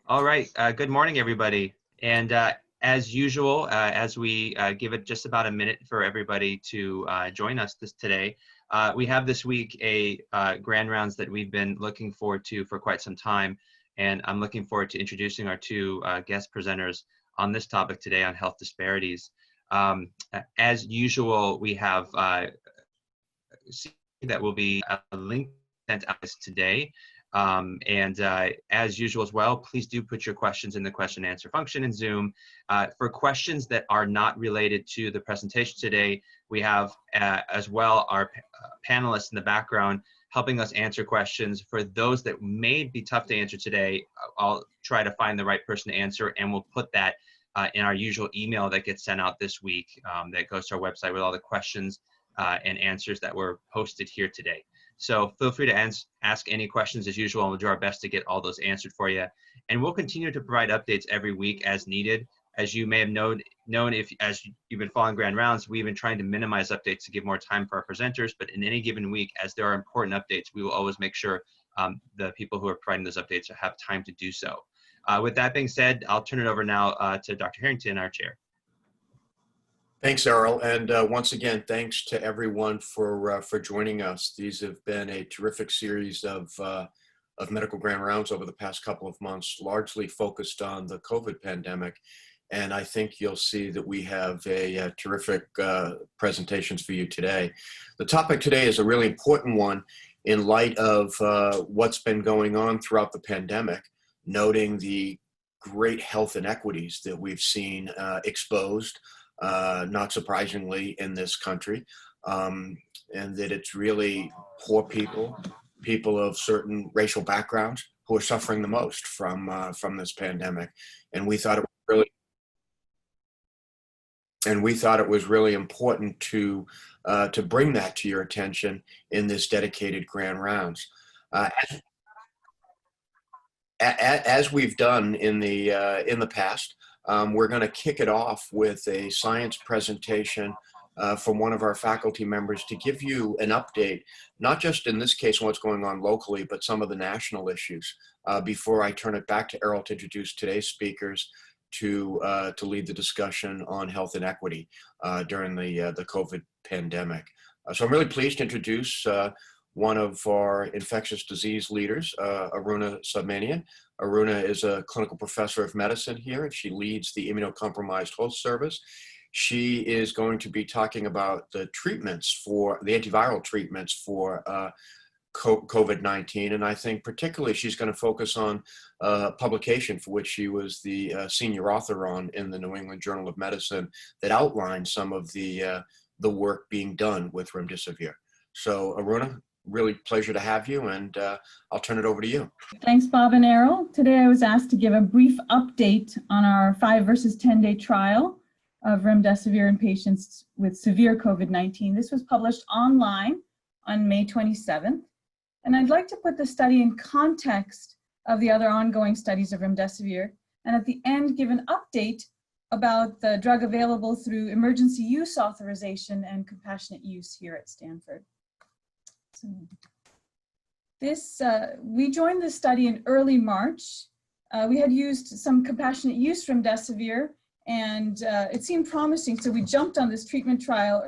All right. Good morning, everybody. And as usual, as we give it just about a minute for everybody to join us today, we have this week a grand rounds that we've been looking forward to for quite some time. And I'm looking forward to introducing our two guest presenters on this topic today on health disparities. As usual, we have that will be a link sent out today. As usual as well, please do put your questions in the question and answer function in Zoom. For questions that are not related to the presentation today, we have as well our panelists in the background helping us answer questions. For those that may be tough to answer today, I'll try to find the right person to answer, and we'll put that in our usual email that gets sent out this week that goes to our website with all the questions and answers that were posted here today. So feel free to ask any questions as usual, and we'll do our best to get all those answered for you. And we'll continue to provide updates every week as needed. As you may have known as you've been following Grand Rounds, we've been trying to minimize updates to give more time for our presenters, but in any given week, as there are important updates, we will always make sure the people who are providing those updates have time to do so. With that being said, I'll turn it over now to Dr. Harrington, our chair. Thanks, Errol, and once again, thanks to everyone for joining us. These have been a terrific series of medical grand rounds over the past couple of months, largely focused on the COVID pandemic, and I think you'll see that we have a terrific presentations for you today. The topic today is a really important one in light of what's been going on throughout the pandemic, noting the great health inequities that we've seen exposed, not surprisingly in this country, and that it's really poor people, people of certain racial backgrounds who are suffering the most from this pandemic. And we thought it was really important to bring that to your attention in this dedicated grand rounds. As we've done in the past, we're going to kick it off with a science presentation from one of our faculty members to give you an update, not just in this case what's going on locally, but some of the national issues, before I turn it back to Errol to introduce today's speakers to lead the discussion on health inequity during the COVID pandemic. So I'm really pleased to introduce one of our infectious disease leaders, Aruna Submanian. Aruna is a clinical professor of medicine here, and she leads the immunocompromised host service. She is going to be talking about the treatments for the antiviral treatments for COVID-19, and I think particularly she's going to focus on a publication for which she was the senior author on in the New England Journal of Medicine that outlines some of the work being done with Remdesivir. So Aruna, really pleasure to have you, and I'll turn it over to you. Thanks, Bob and Errol. Today I was asked to give a brief update on our 5 versus 10-day trial of Remdesivir in patients with severe COVID-19. This was published online on May 27th. And I'd like to put the study in context of the other ongoing studies of Remdesivir, and at the end give an update about the drug available through emergency use authorization and compassionate use here at Stanford. So we joined this study in early March. We had used some compassionate use Remdesivir, and it seemed promising, so we jumped on this treatment trial.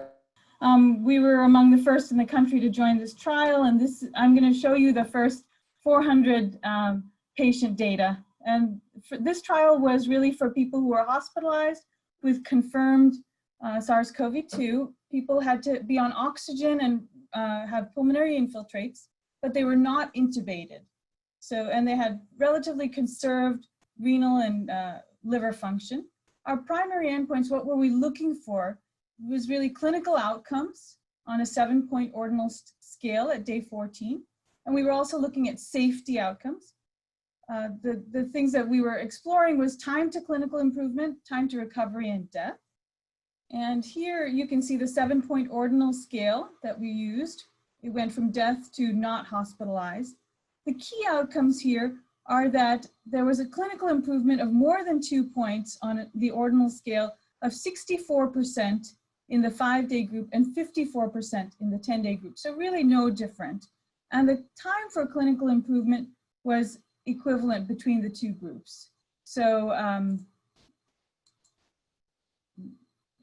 We were among the first in the country to join this trial, and I'm going to show you the first 400 patient data. And this trial was really for people who were hospitalized with confirmed SARS-CoV-2. People had to be on oxygen and have pulmonary infiltrates, but they were not intubated. And they had relatively conserved renal and liver function. Our primary endpoints, what were we looking for, was really clinical outcomes on a 7-point ordinal scale at day 14. And we were also looking at safety outcomes. The things that we were exploring was time to clinical improvement, time to recovery, and death. And here you can see the 7-point ordinal scale that we used. It went from death to not hospitalized. The key outcomes here are that there was a clinical improvement of more than 2 points on the ordinal scale of 64% in the 5-day group and 54% in the 10-day group. So really no different. And the time for clinical improvement was equivalent between the two groups. So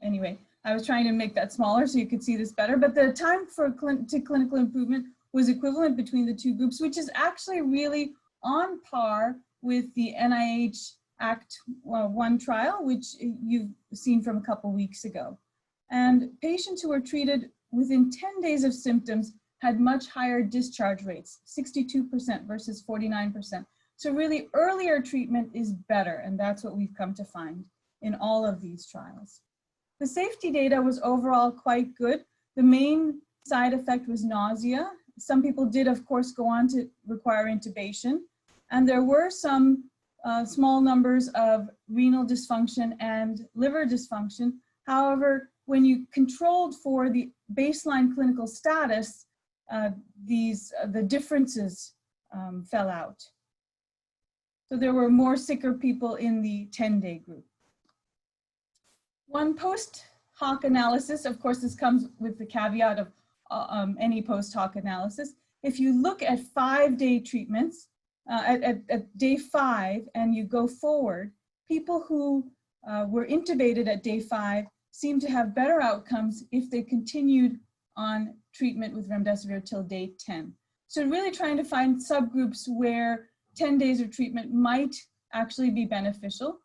anyway, I was trying to make that smaller so you could see this better, but the time for clinical improvement was equivalent between the two groups, which is actually really on par with the NIH Act 1 trial, which you've seen from a couple weeks ago. And patients who were treated within 10 days of symptoms had much higher discharge rates, 62% versus 49%. So really earlier treatment is better, and that's what we've come to find in all of these trials. The safety data was overall quite good. The main side effect was nausea. Some people did, of course, go on to require intubation, and there were some small numbers of renal dysfunction and liver dysfunction. However, when you controlled for the baseline clinical status, the differences fell out. So there were more sicker people in the 10-day group. One post hoc analysis, of course, this comes with the caveat of any post hoc analysis. If you look at 5-day treatments, at day 5 and you go forward, people who were intubated at day 5 seem to have better outcomes if they continued on treatment with remdesivir till day 10. So really trying to find subgroups where 10 days of treatment might actually be beneficial.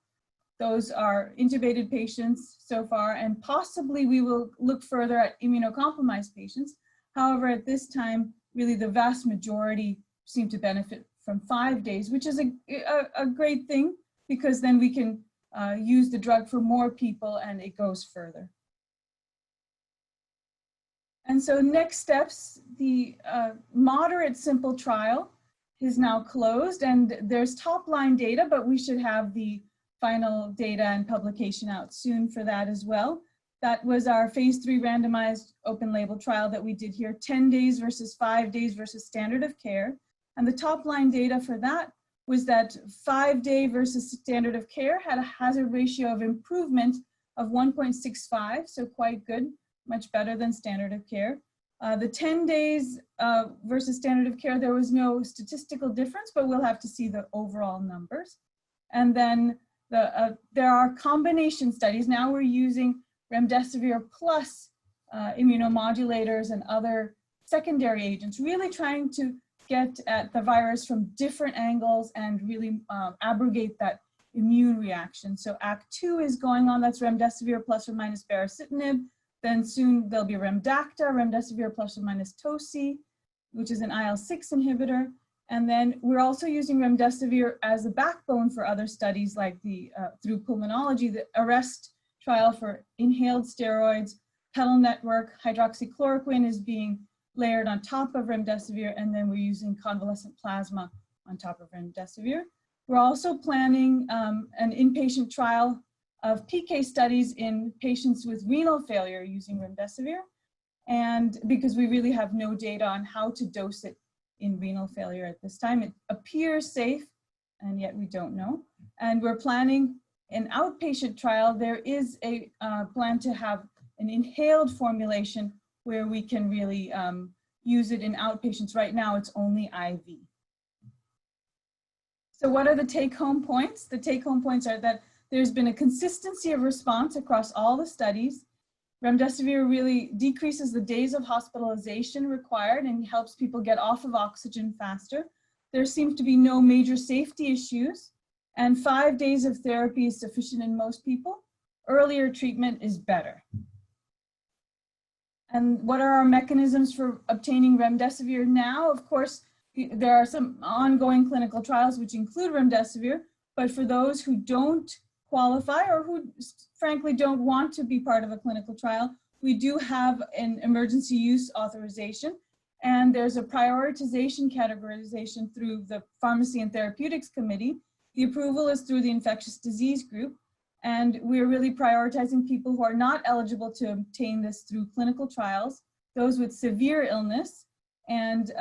Those are intubated patients so far, and possibly we will look further at immunocompromised patients. However, at this time, really the vast majority seem to benefit from 5 days, which is a great thing, because then we can use the drug for more people and it goes further. And so next steps, the moderate simple trial is now closed, and there's top line data, but we should have the final data and publication out soon for that as well. That was our phase 3 randomized open label trial that we did here, 10 days versus 5 days versus standard of care. And the top line data for that was that 5-day versus standard of care had a hazard ratio of improvement of 1.65, so quite good, much better than standard of care. The 10 days versus standard of care, there was no statistical difference, but we'll have to see the overall numbers. And then there are combination studies. Now we're using remdesivir plus immunomodulators and other secondary agents, really trying to get at the virus from different angles and really abrogate that immune reaction. So Act 2 is going on, that's remdesivir plus or minus baricitinib. Then soon there'll be Remdacta, remdesivir plus or minus Toci, which is an IL-6 inhibitor. And then we're also using remdesivir as a backbone for other studies like the, through pulmonology, the ARREST trial for inhaled steroids, pedal network, hydroxychloroquine is being layered on top of remdesivir, and then we're using convalescent plasma on top of remdesivir. We're also planning an inpatient trial of PK studies in patients with renal failure using remdesivir, and because we really have no data on how to dose it in renal failure at this time. It appears safe, and yet we don't know. And we're planning an outpatient trial. There is a plan to have an inhaled formulation where we can really use it in outpatients. Right now, it's only IV. So what are the take-home points? The take-home points are that there's been a consistency of response across all the studies. Remdesivir really decreases the days of hospitalization required and helps people get off of oxygen faster. There seems to be no major safety issues, and 5 days of therapy is sufficient in most people. Earlier treatment is better. And what are our mechanisms for obtaining remdesivir now? Of course, there are some ongoing clinical trials which include remdesivir, but for those who don't qualify or who frankly don't want to be part of a clinical trial, we do have an emergency use authorization, and there's a prioritization categorization through the Pharmacy and Therapeutics Committee. The approval is through the infectious disease group, and we're really prioritizing people who are not eligible to obtain this through clinical trials, those with severe illness, and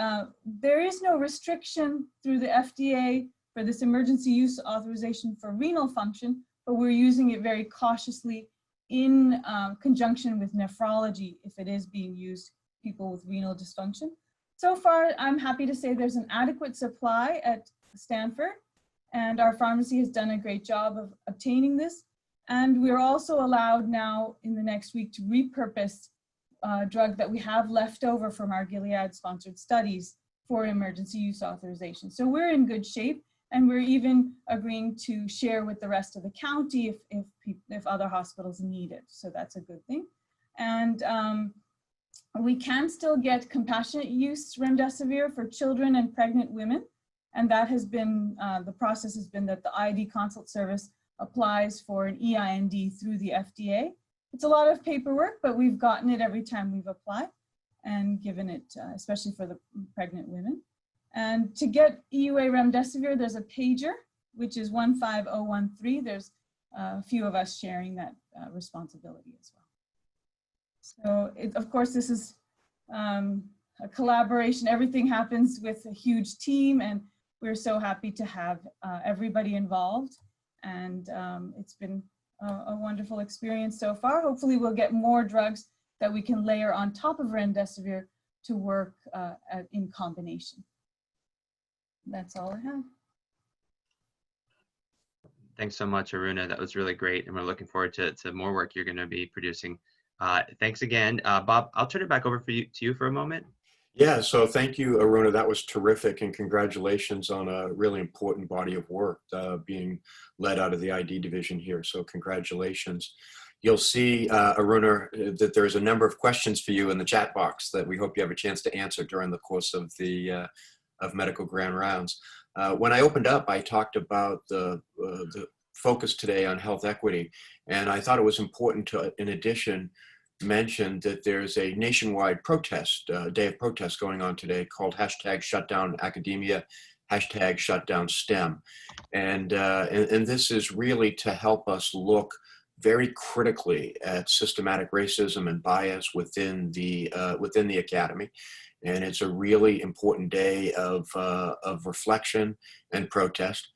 there is no restriction through the FDA for this emergency use authorization for renal function, but we're using it very cautiously in conjunction with nephrology if it is being used people with renal dysfunction. So far, I'm happy to say there's an adequate supply at Stanford, and our pharmacy has done a great job of obtaining this. And we're also allowed now in the next week to repurpose drug that we have left over from our Gilead-sponsored studies for emergency use authorization. So we're in good shape, and we're even agreeing to share with the rest of the county if other hospitals need it. So that's a good thing. And we can still get compassionate use Remdesivir for children and pregnant women. And that has been, the process has been that the ID consult service applies for an EIND through the FDA. It's a lot of paperwork, but we've gotten it every time we've applied and given it, especially for the pregnant women. And to get EUA Remdesivir, there's a pager, which is 15013. There's a few of us sharing that responsibility as well. So of course, this is a collaboration. Everything happens with a huge team, and we're so happy to have everybody involved. And it's been a wonderful experience so far. Hopefully we'll get more drugs that we can layer on top of Remdesivir to work in combination. That's all I have. Thanks so much, Aruna. That was really great, and we're looking forward to more work you're going to be producing. Thanks again. Bob, I'll turn it back over to you for a moment. Yeah, so thank you, Aruna. That was terrific, and congratulations on a really important body of work being led out of the ID division here. So congratulations. You'll see, Aruna, that there's a number of questions for you in the chat box that we hope you have a chance to answer during the course of the medical grand rounds. When I opened up, I talked about the focus today on health equity, and I thought it was important to, in addition, mention that there's a nationwide protest, day of protest going on today called #ShutdownAcademia, #ShutdownSTEM. And this is really to help us look very critically at systematic racism and bias within the academy. And it's a really important day of reflection and protest.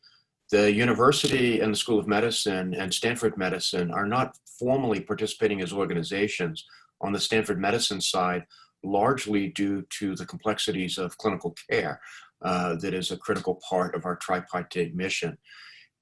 The university and the School of Medicine and Stanford Medicine are not formally participating as organizations on the Stanford Medicine side, largely due to the complexities of clinical care that is a critical part of our tripartite mission.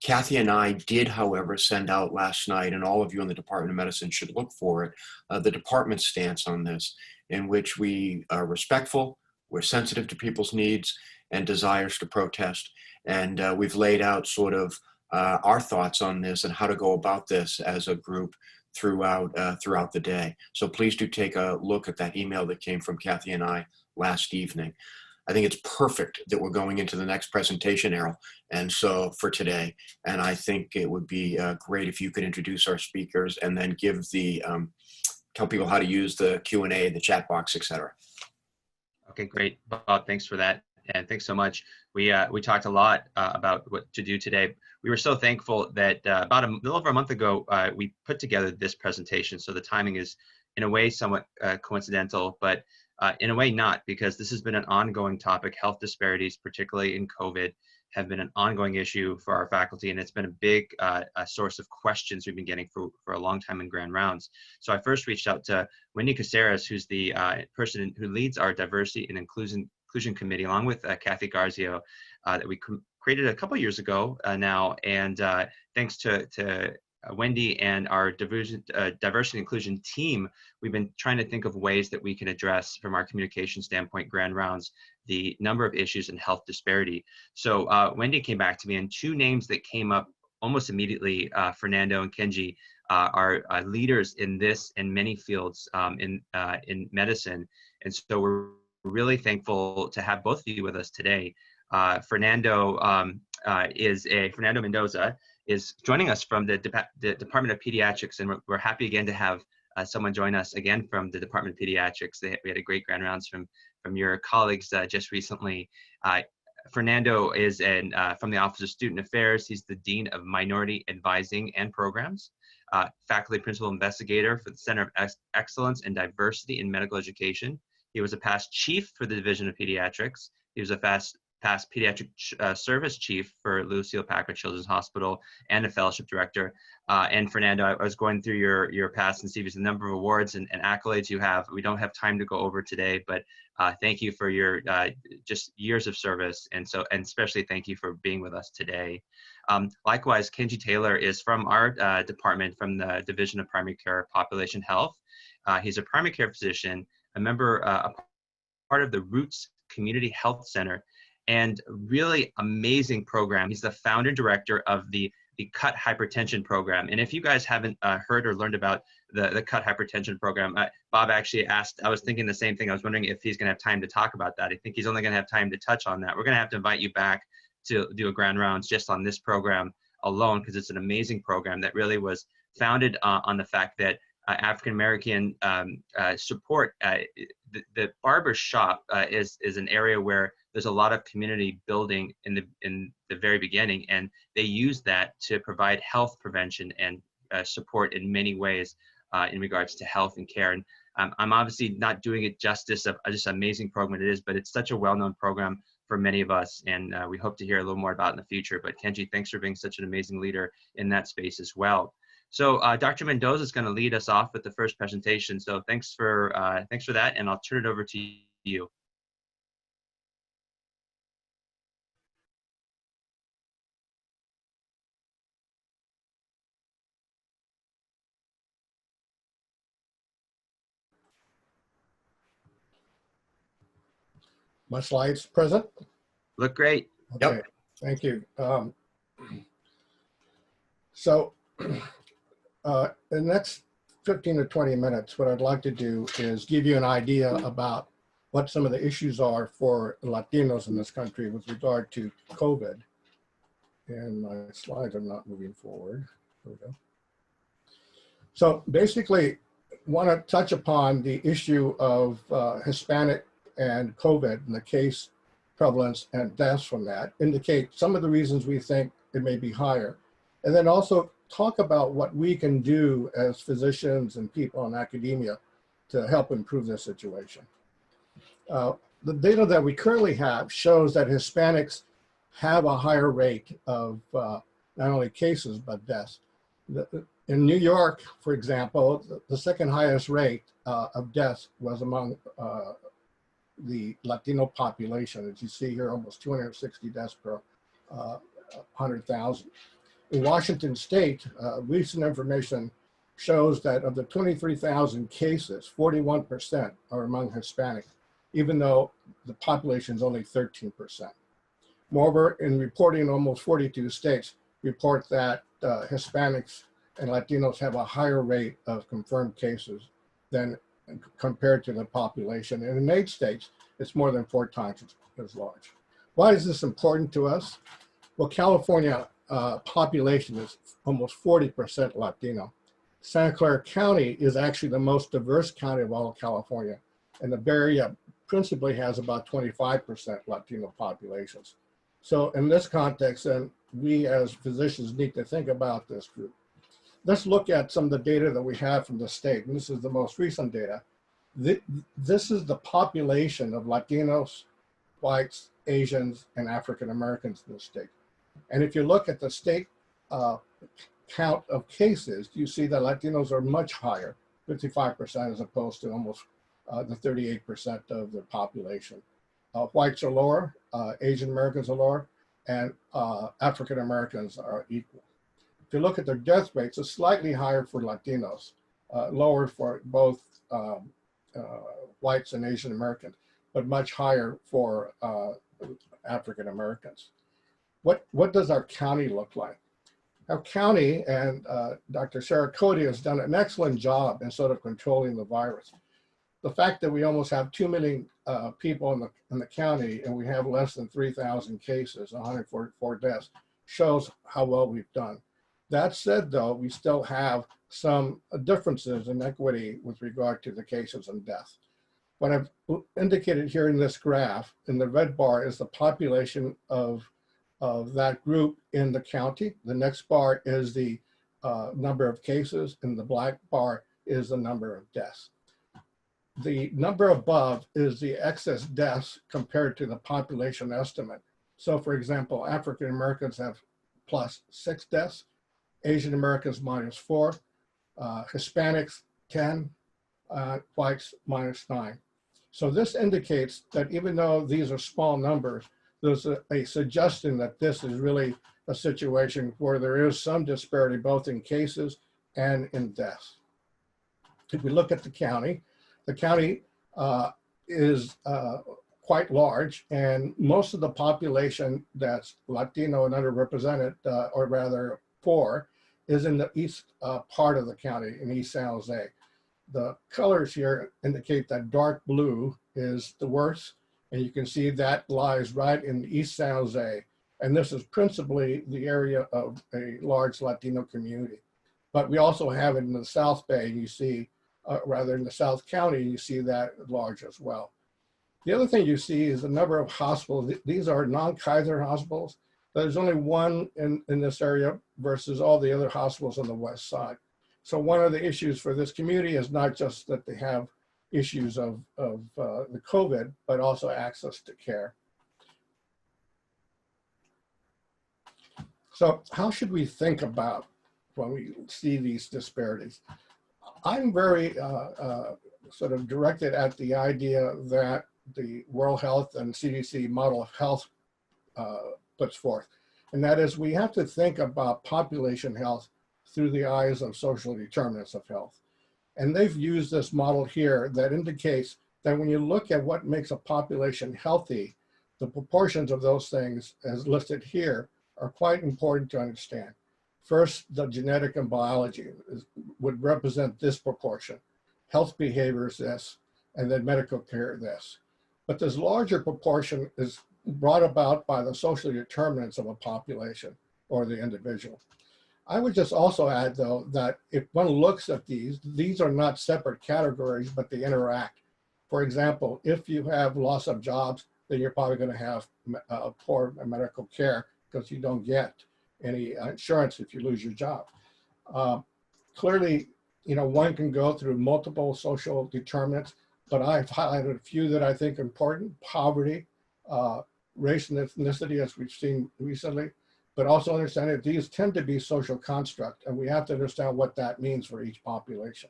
Kathy and I did, however, send out last night, and all of you in the Department of Medicine should look for it, the department's stance on this, in which we are respectful, we're sensitive to people's needs and desires to protest. And we've laid out sort of our thoughts on this and how to go about this as a group throughout the day. So please do take a look at that email that came from Kathy and I last evening. I think it's perfect that we're going into the next presentation, Errol, and so for today. And I think it would be great if you could introduce our speakers and then give the, tell people how to use the Q&A, the chat box, etc. Okay, great, Bob, thanks for that. And thanks so much. We talked a lot about what to do today. We were so thankful that about a little over a month ago, we put together this presentation. So the timing is in a way somewhat coincidental, but in a way not, because this has been an ongoing topic. Health disparities, particularly in COVID, have been an ongoing issue for our faculty, and it's been a big source of questions we've been getting for a long time in grand rounds. So I first reached out to Wendy Caceres, who's the person who leads our diversity and inclusion committee, along with Kathy Garzio, that we created a couple years ago now. And thanks to Wendy and our diversity and inclusion team, we've been trying to think of ways that we can address, from our communication standpoint, grand rounds, the number of issues in health disparity. So Wendy came back to me, and two names that came up almost immediately, Fernando and Kenji, are leaders in this and many fields in medicine. And so we're really thankful to have both of you with us today. Fernando Mendoza is joining us from the Department of Pediatrics, and we're happy again to have someone join us again from the Department of Pediatrics. We had a great grand rounds from your colleagues just recently. Fernando is from the Office of Student Affairs. He's the Dean of Minority Advising and Programs, Faculty Principal Investigator for the Center of Excellence and Diversity in Medical Education. He was a past chief for the Division of Pediatrics. He was a past past pediatric service chief for Lucille Packard Children's Hospital and a fellowship director. And Fernando, I was going through your past and see there's a number of awards and accolades you have. We don't have time to go over today, but thank you for your just years of service, and especially thank you for being with us today. Likewise, Kenji Taylor is from our department, from the Division of Primary Care Population Health. He's a primary care physician, a member, a part of the Roots Community Health Center, and really amazing program. He's the founder and director of the CUT Hypertension program. And if you guys haven't heard or learned about the CUT Hypertension program, Bob actually asked, I was thinking the same thing. I was wondering if he's going to have time to talk about that. I think he's only going to have time to touch on that. We're going to have to invite you back to do a grand rounds just on this program alone, because it's an amazing program that really was founded on the fact that African-American support, the barber shop is an area where there's a lot of community building in the very beginning, and they use that to provide health prevention and support in many ways in regards to health and care. And I'm obviously not doing it justice of just an amazing program it is, but it's such a well-known program for many of us, and we hope to hear a little more about it in the future. But Kenji, thanks for being such an amazing leader in that space as well. So Dr. Mendoza is going to lead us off with the first presentation. So thanks for that, and I'll turn it over to you. My slides present? Look great. Okay, Yep. Thank you. So in the next 15 to 20 minutes, what I'd like to do is give you an idea about what some of the issues are for Latinos in this country with regard to COVID. And my slides are not moving forward. There we go. So basically, want to touch upon the issue of Hispanic and COVID and the case prevalence and deaths from that, indicate some of the reasons we think it may be higher, and then also talk about what we can do as physicians and people in academia to help improve this situation. The data that we currently have shows that Hispanics have a higher rate of not only cases, but deaths. In New York, for example, the second highest rate of deaths was among the Latino population. As you see here, almost 260 deaths per 100,000. In Washington State, recent information shows that of the 23,000 cases, 41% are among Hispanic, even though the population is only 13%. Moreover, in reporting, almost 42 states report that Hispanics and Latinos have a higher rate of confirmed cases than compared to the population. And in 8 states, it's more than 4 times as large. Why is this important to us? Well, California population is almost 40% Latino. Santa Clara County is actually the most diverse county of all of California. And the Bay Area principally has about 25% Latino populations. So in this context, then we as physicians need to think about this group. Let's look at some of the data that we have from the state, and this is the most recent data. This is the population of Latinos, whites, Asians, and African Americans in the state. And if you look at the state count of cases, you see that Latinos are much higher, 55% as opposed to almost the 38% of the population. Whites are lower, Asian Americans are lower, and African Americans are equal. If you look at their death rates, it's slightly higher for Latinos, lower for both whites and Asian Americans, but much higher for African Americans. What does our county look like? Our county, and Dr. Sarah Cody has done an excellent job in sort of controlling the virus. The fact that we almost have 2 million people in the county and we have less than 3,000 cases, 144 deaths, shows how well we've done. That said, though, we still have some differences in equity with regard to the cases and deaths. What I've indicated here in this graph, in the red bar, is the population of that group in the county. The next bar is the number of cases, and the black bar is the number of deaths. The number above is the excess deaths compared to the population estimate. So for example, African Americans have +6 deaths, Asian Americans -4, Hispanics 10, whites -9. So this indicates that even though these are small numbers, there's a suggestion that this is really a situation where there is some disparity both in cases and in deaths. If we look at the county is quite large, and most of the population that's Latino and underrepresented, or rather poor, is in the east part of the county, in East San Jose. The colors here indicate that dark blue is the worst, and you can see that lies right in East San Jose. And this is principally the area of a large Latino community. But we also have it in the South Bay, and you see, rather in the South County, you see that large as well. The other thing you see is the number of hospitals. These are non-Kaiser hospitals. There's only one in this area versus all the other hospitals on the west side. So one of the issues for this community is not just that they have issues of the COVID, but also access to care. So how should we think about when we see these disparities? I'm very sort of directed at the idea that the World Health and CDC model of health puts forth. And that is, we have to think about population health through the eyes of social determinants of health. And they've used this model here that indicates that when you look at what makes a population healthy, the proportions of those things as listed here are quite important to understand. First, the genetic and biology would represent this proportion. Health behavior is this, and then medical care this. But this larger proportion is brought about by the social determinants of a population or the individual. I would just also add, though, that if one looks at these are not separate categories, but they interact. For example, if you have loss of jobs, then you're probably going to have poor medical care because you don't get any insurance if you lose your job. Clearly, one can go through multiple social determinants, but I've highlighted a few that I think are important: poverty, race and ethnicity, as we've seen recently, but also understand that these tend to be social construct, and we have to understand what that means for each population.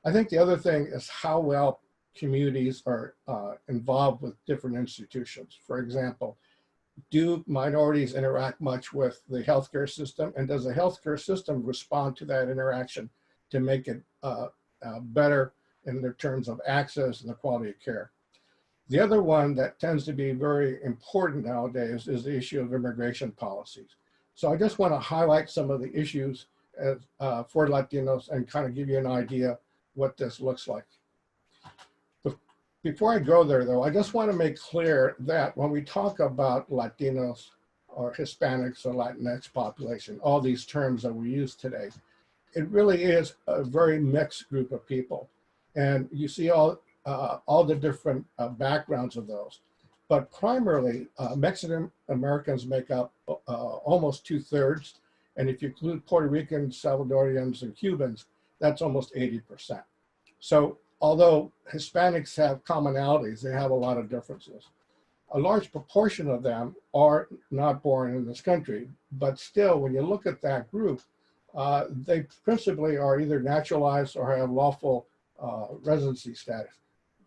I think the other thing is how well communities are involved with different institutions. For example, do minorities interact much with the healthcare system, and does the healthcare system respond to that interaction to make it better in the terms of access and the quality of care? The other one that tends to be very important nowadays is the issue of immigration policies. So I just want to highlight some of the issues for Latinos and kind of give you an idea what this looks like. Before I go there, though, I just want to make clear that when we talk about Latinos or Hispanics or Latinx population, all these terms that we use today, it really is a very mixed group of people. And you see all the different backgrounds of those. But primarily, Mexican Americans make up almost 2/3. And if you include Puerto Ricans, Salvadorians, and Cubans, that's almost 80%. So although Hispanics have commonalities, they have a lot of differences. A large proportion of them are not born in this country, but still, when you look at that group, they principally are either naturalized or have lawful residency status.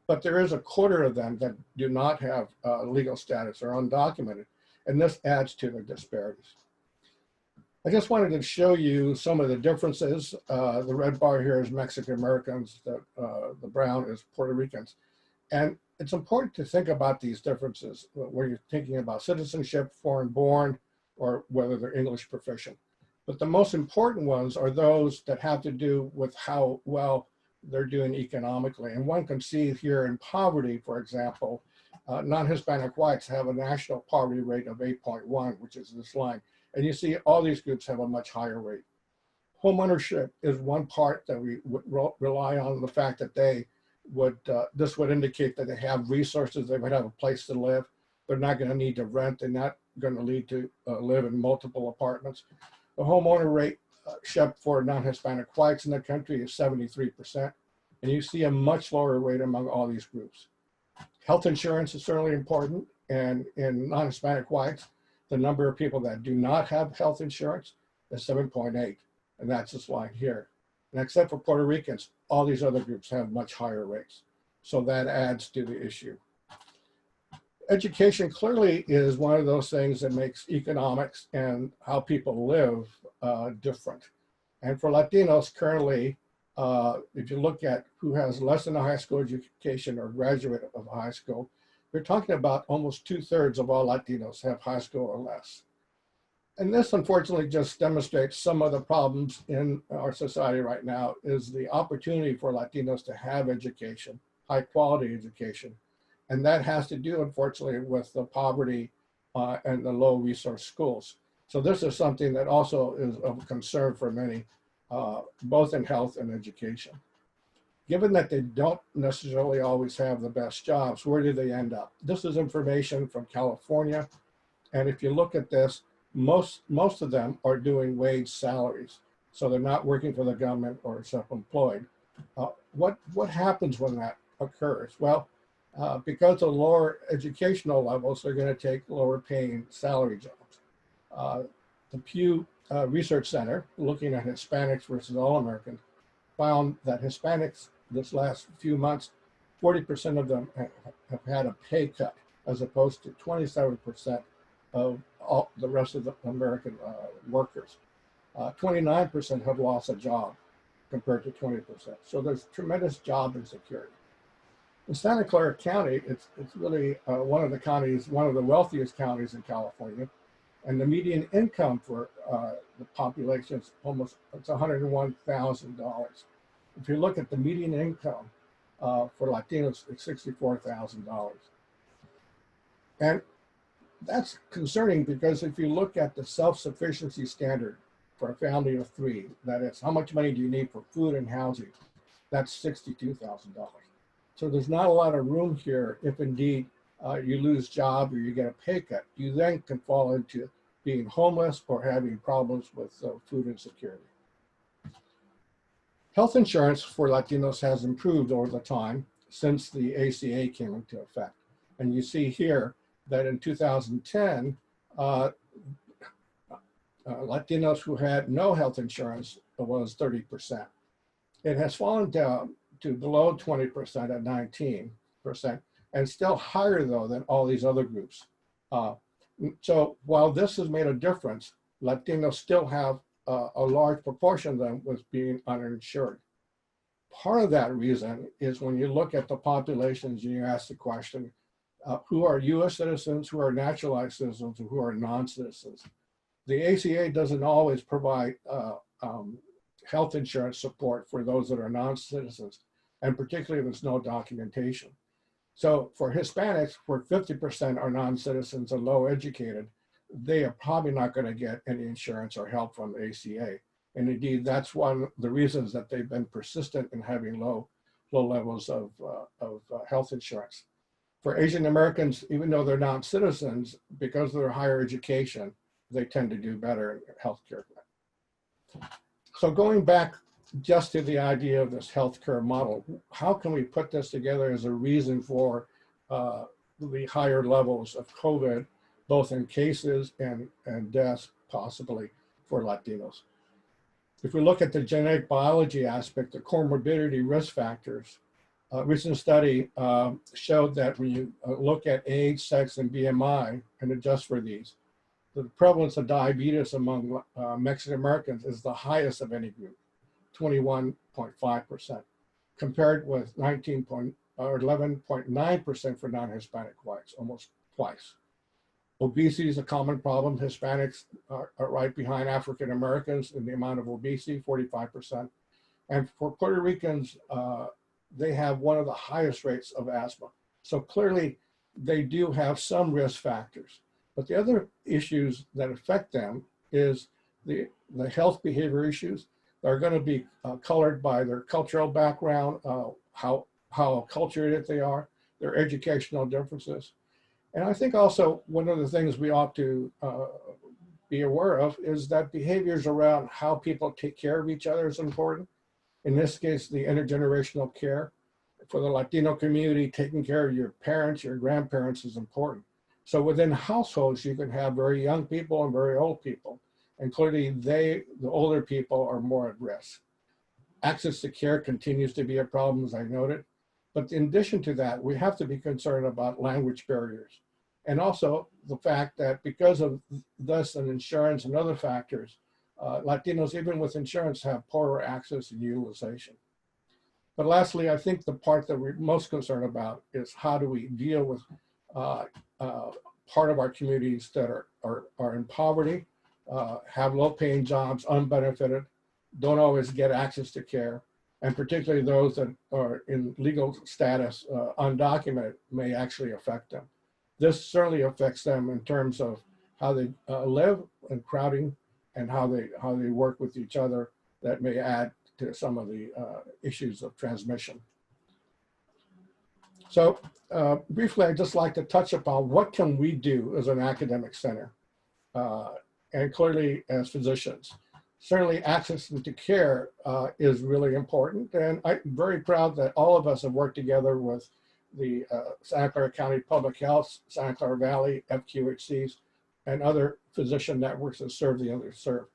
But there is a quarter of them that do not have legal status or undocumented, and this adds to the disparities. I just wanted to show you some of the differences. The red bar here is Mexican Americans, the brown is Puerto Ricans. And it's important to think about these differences where you're thinking about citizenship, foreign born, or whether they're English proficient. But the most important ones are those that have to do with how well they're doing economically. And one can see here in poverty, for example, non-Hispanic whites have a national poverty rate of 8.1, which is this line. And you see all these groups have a much higher rate. Home ownership is one part that we would rely on the fact that they would, this would indicate that they have resources, they would have a place to live. They're not going to need to rent, they're not going to need to live in multiple apartments. The homeowner rate for non-Hispanic whites in the country is 73%. And you see a much lower rate among all these groups. Health insurance is certainly important. And in non-Hispanic whites, the number of people that do not have health insurance is 7.8. And that's the slide here. And except for Puerto Ricans, all these other groups have much higher rates. So that adds to the issue. Education clearly is one of those things that makes economics and how people live different. And for Latinos currently, if you look at who has less than a high school education or graduate of high school, we're talking about almost 2/3 of all Latinos have high school or less. And this unfortunately just demonstrates some of the problems in our society right now is the opportunity for Latinos to have education, high quality education. And that has to do, unfortunately, with the poverty and the low resource schools. So this is something that also is of concern for many, both in health and education. Given that they don't necessarily always have the best jobs, where do they end up? This is information from California. And if you look at this, most of them are doing wage salaries. So they're not working for the government or self-employed. What happens when that occurs? Well, because of lower educational levels, they're going to take lower paying salary jobs. The Pew Research Center, looking at Hispanics versus all Americans, found that Hispanics this last few months, 40% of them have had a pay cut, as opposed to 27% of all the rest of the American workers. 29% have lost a job compared to 20%. So there's tremendous job insecurity. In Santa Clara County, it's really one of the counties, one of the wealthiest counties in California. And the median income for the population is it's $101,000. If you look at the median income for Latinos, it's $64,000. And that's concerning because if you look at the self-sufficiency standard for a family of 3, that is, how much money do you need for food and housing? That's $62,000. So there's not a lot of room here if indeed you lose job or you get a pay cut. You then can fall into being homeless or having problems with food insecurity. Health insurance for Latinos has improved over the time since the ACA came into effect. And you see here that in 2010, Latinos who had no health insurance was 30%. It has fallen down to below 20% at 19%, and still higher though than all these other groups. So while this has made a difference, Latinos still have a large proportion of them was being uninsured. Part of that reason is when you look at the populations and you ask the question, who are US citizens, who are naturalized citizens, and who are non-citizens. The ACA doesn't always provide health insurance support for those that are non-citizens, and particularly if there's no documentation. So for Hispanics, where 50% are non-citizens and low educated, they are probably not going to get any insurance or help from the ACA. And indeed, that's one of the reasons that they've been persistent in having low levels of health insurance. For Asian Americans, even though they're non-citizens, because of their higher education, they tend to do better in healthcare. So going back just to the idea of this healthcare model, how can we put this together as a reason for the higher levels of COVID, both in cases and deaths possibly for Latinos? If we look at the genetic biology aspect, the comorbidity risk factors, a recent study showed that when you look at age, sex, and BMI and adjust for these, the prevalence of diabetes among Mexican Americans is the highest of any group, 21.5%, compared with 11.9% for non-Hispanic whites, almost twice. Obesity is a common problem. Hispanics are right behind African Americans in the amount of obesity, 45%. And for Puerto Ricans, they have one of the highest rates of asthma. So clearly, they do have some risk factors. But the other issues that affect them is the health behavior issues. They're going to be colored by their cultural background, how acculturated they are, their educational differences. And I think also one of the things we ought to be aware of is that behaviors around how people take care of each other is important. In this case, the intergenerational care. For the Latino community, taking care of your parents, your grandparents is important. So within households, you can have very young people and very old people. And clearly the older people are more at risk. Access to care continues to be a problem, as I noted. But in addition to that, we have to be concerned about language barriers. And also the fact that because of this and insurance and other factors, Latinos, even with insurance, have poorer access and utilization. But lastly, I think the part that we're most concerned about is how do we deal with part of our communities that are in poverty, have low-paying jobs, unbenefited, don't always get access to care, and particularly those that are in legal status, undocumented, may actually affect them. This certainly affects them in terms of how they live and crowding, and how they work with each other. That may add to some of the issues of transmission. So briefly, I'd just like to touch upon what can we do as an academic center, and clearly as physicians. Certainly access to care is really important, and I'm very proud that all of us have worked together with the Santa Clara County Public Health, Santa Clara Valley, FQHCs, and other physician networks that serve the underserved.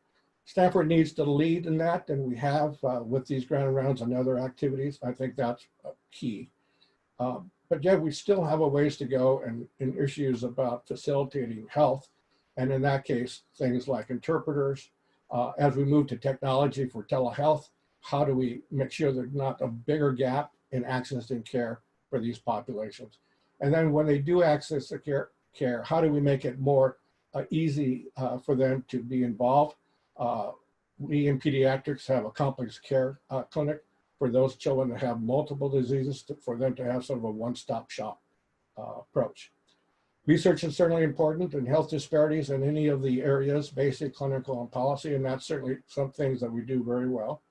Stanford needs to lead in that, and we have with these grand rounds and other activities. I think that's key. But yet we still have a ways to go in issues about facilitating health, and in that case, things like interpreters. As we move to technology for telehealth, how do we make sure there's not a bigger gap in access and care for these populations? And then when they do access to care, how do we make it more easy for them to be involved? We in pediatrics have a complex care clinic for those children that have multiple diseases, for them to have sort of a one-stop shop approach. Research is certainly important in health disparities in any of the areas, basic, clinical, and policy, and that's certainly some things that we do very well.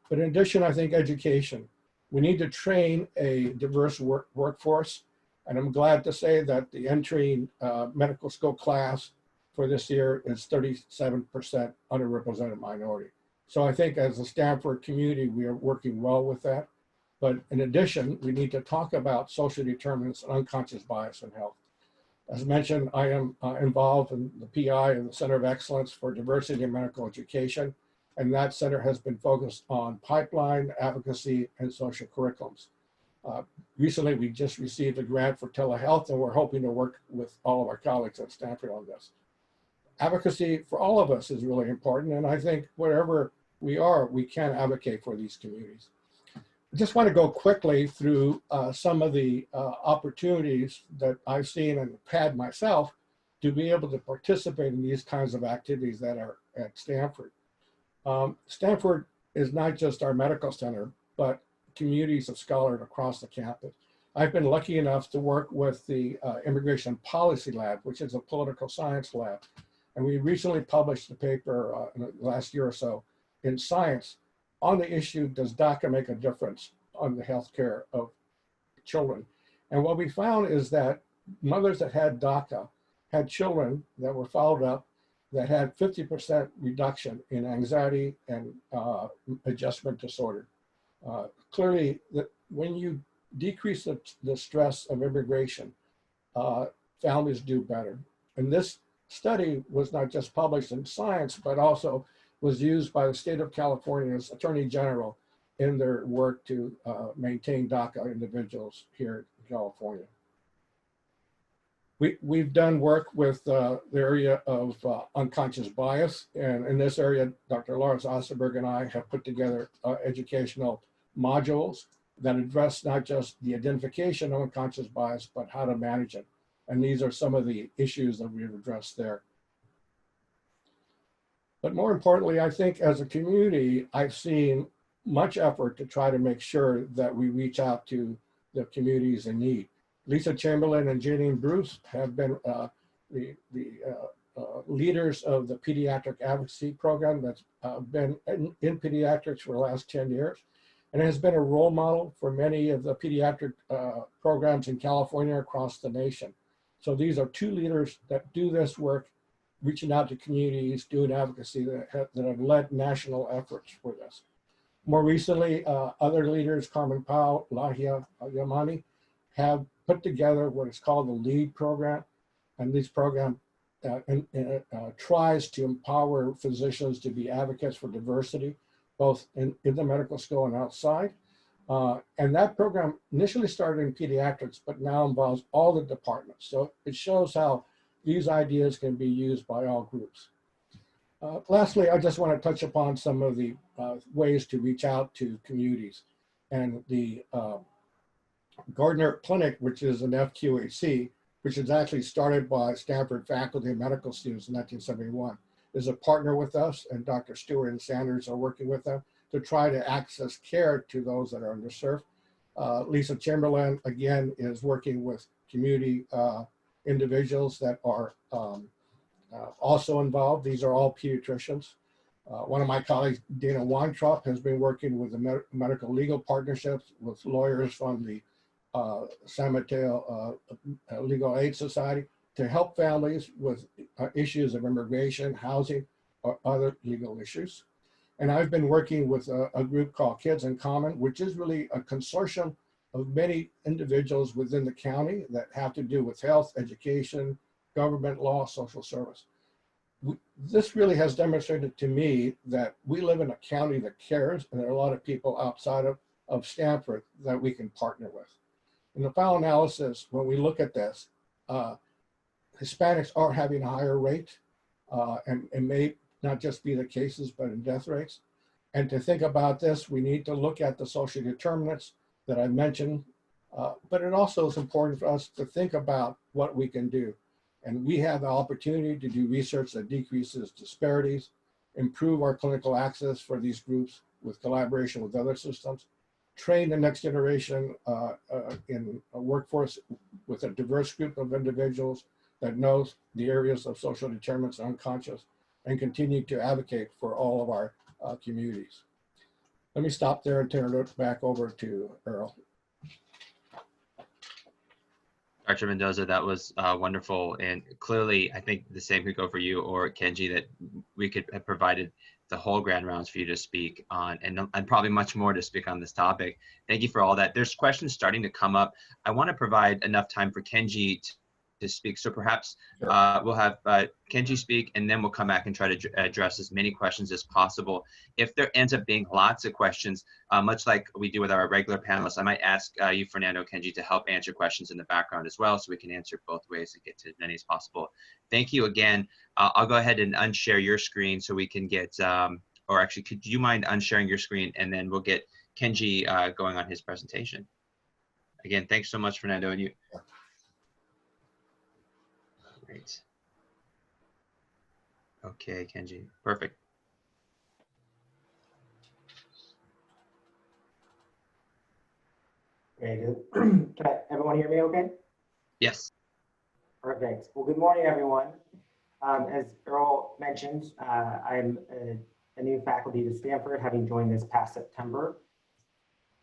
But in addition, I think education. We need to train a diverse workforce, and I'm glad to say that the entering medical school class for this year is 37% underrepresented minority. So I think as a Stanford community, we are working well with that. But in addition, we need to talk about social determinants and unconscious bias in health. As mentioned, I am involved in the PI and the Center of Excellence for Diversity in Medical Education, and that center has been focused on pipeline, advocacy, and social curriculums. Recently, we just received a grant for telehealth, and we're hoping to work with all of our colleagues at Stanford on this. Advocacy for all of us is really important, and I think wherever we are, we can advocate for these communities. I just want to go quickly through some of the opportunities that I've seen and had myself to be able to participate in these kinds of activities that are at Stanford. Stanford is not just our medical center, but communities of scholars across the campus. I've been lucky enough to work with the Immigration Policy Lab, which is a political science lab. And we recently published a paper in the last year or so in Science on the issue, does DACA make a difference on the healthcare of children? And what we found is that mothers that had DACA had children that were followed up that had 50% reduction in anxiety and adjustment disorder. Clearly, when you decrease the stress of immigration, families do better. And this study was not just published in Science, but also was used by the state of California's Attorney General in their work to maintain DACA individuals here in California. We've done work with the area of unconscious bias, and in this area, Dr. Lawrence Osterberg and I have put together educational modules that address not just the identification of unconscious bias, but how to manage it. And these are some of the issues that we've addressed there. But more importantly, I think as a community, I've seen much effort to try to make sure that we reach out to the communities in need. Lisa Chamberlain and Janine Bruce have been the leaders of the pediatric advocacy program that's been in pediatrics for the last 10 years, and has been a role model for many of the pediatric programs in California across the nation. So these are two leaders that do this work, reaching out to communities, doing advocacy that have led national efforts for this. More recently, other leaders, Carmen Pau, Lahia Yamani, have put together what is called the LEAD program. And this program tries to empower physicians to be advocates for diversity, both in the medical school and outside. And that program initially started in pediatrics, but now involves all the departments. So it shows how these ideas can be used by all groups. Lastly, I just want to touch upon some of the ways to reach out to communities. And the Gardner Clinic, which is an FQHC, which is actually started by Stanford faculty and medical students in 1971, is a partner with us, and Dr. Stewart and Sanders are working with them to try to access care to those that are underserved. Lisa Chamberlain, again, is working with community individuals that are also involved. These are all pediatricians. One of my colleagues, Dana Weintraub, has been working with the medical legal partnerships with lawyers from the San Mateo Legal Aid Society to help families with issues of immigration, housing, or other legal issues. And I've been working with a group called Kids in Common, which is really a consortium of many individuals within the county that have to do with health, education, government, law, social service. This really has demonstrated to me that we live in a county that cares, and there are a lot of people outside of Stanford that we can partner with. In the final analysis, when we look at this, Hispanics are having a higher rate, and may not just be the cases, but in death rates. And to think about this, we need to look at the social determinants that I mentioned, but it also is important for us to think about what we can do. And we have the opportunity to do research that decreases disparities, improve our clinical access for these groups with collaboration with other systems, train the next generation in a workforce with a diverse group of individuals that knows the areas of social determinants and unconscious, and continue to advocate for all of our communities. Let me stop there and turn it back over to Earl. Dr. Mendoza, that was wonderful. And clearly, I think the same could go for you or Kenji, that we could have provided the whole grand rounds for you to speak on, and probably much more to speak on this topic. Thank you for all that. There's questions starting to come up. I want to provide enough time for Kenji to speak. So perhaps we'll have Kenji speak, and then we'll come back and try to address as many questions as possible. If there ends up being lots of questions, much like we do with our regular panelists, I might ask you, Fernando, Kenji, to help answer questions in the background as well, so we can answer both ways and get to as many as possible. Thank you again. I'll go ahead and unshare your screen so we can get, or actually, could you mind unsharing your screen, and then we'll get Kenji going on his presentation. Again, thanks so much, Fernando, and you. Great. Okay, Kenji, perfect. Great. Can everyone hear me okay? Yes. Perfect. Well, good morning, everyone. As Earl mentioned, I'm a new faculty to Stanford, having joined this past September,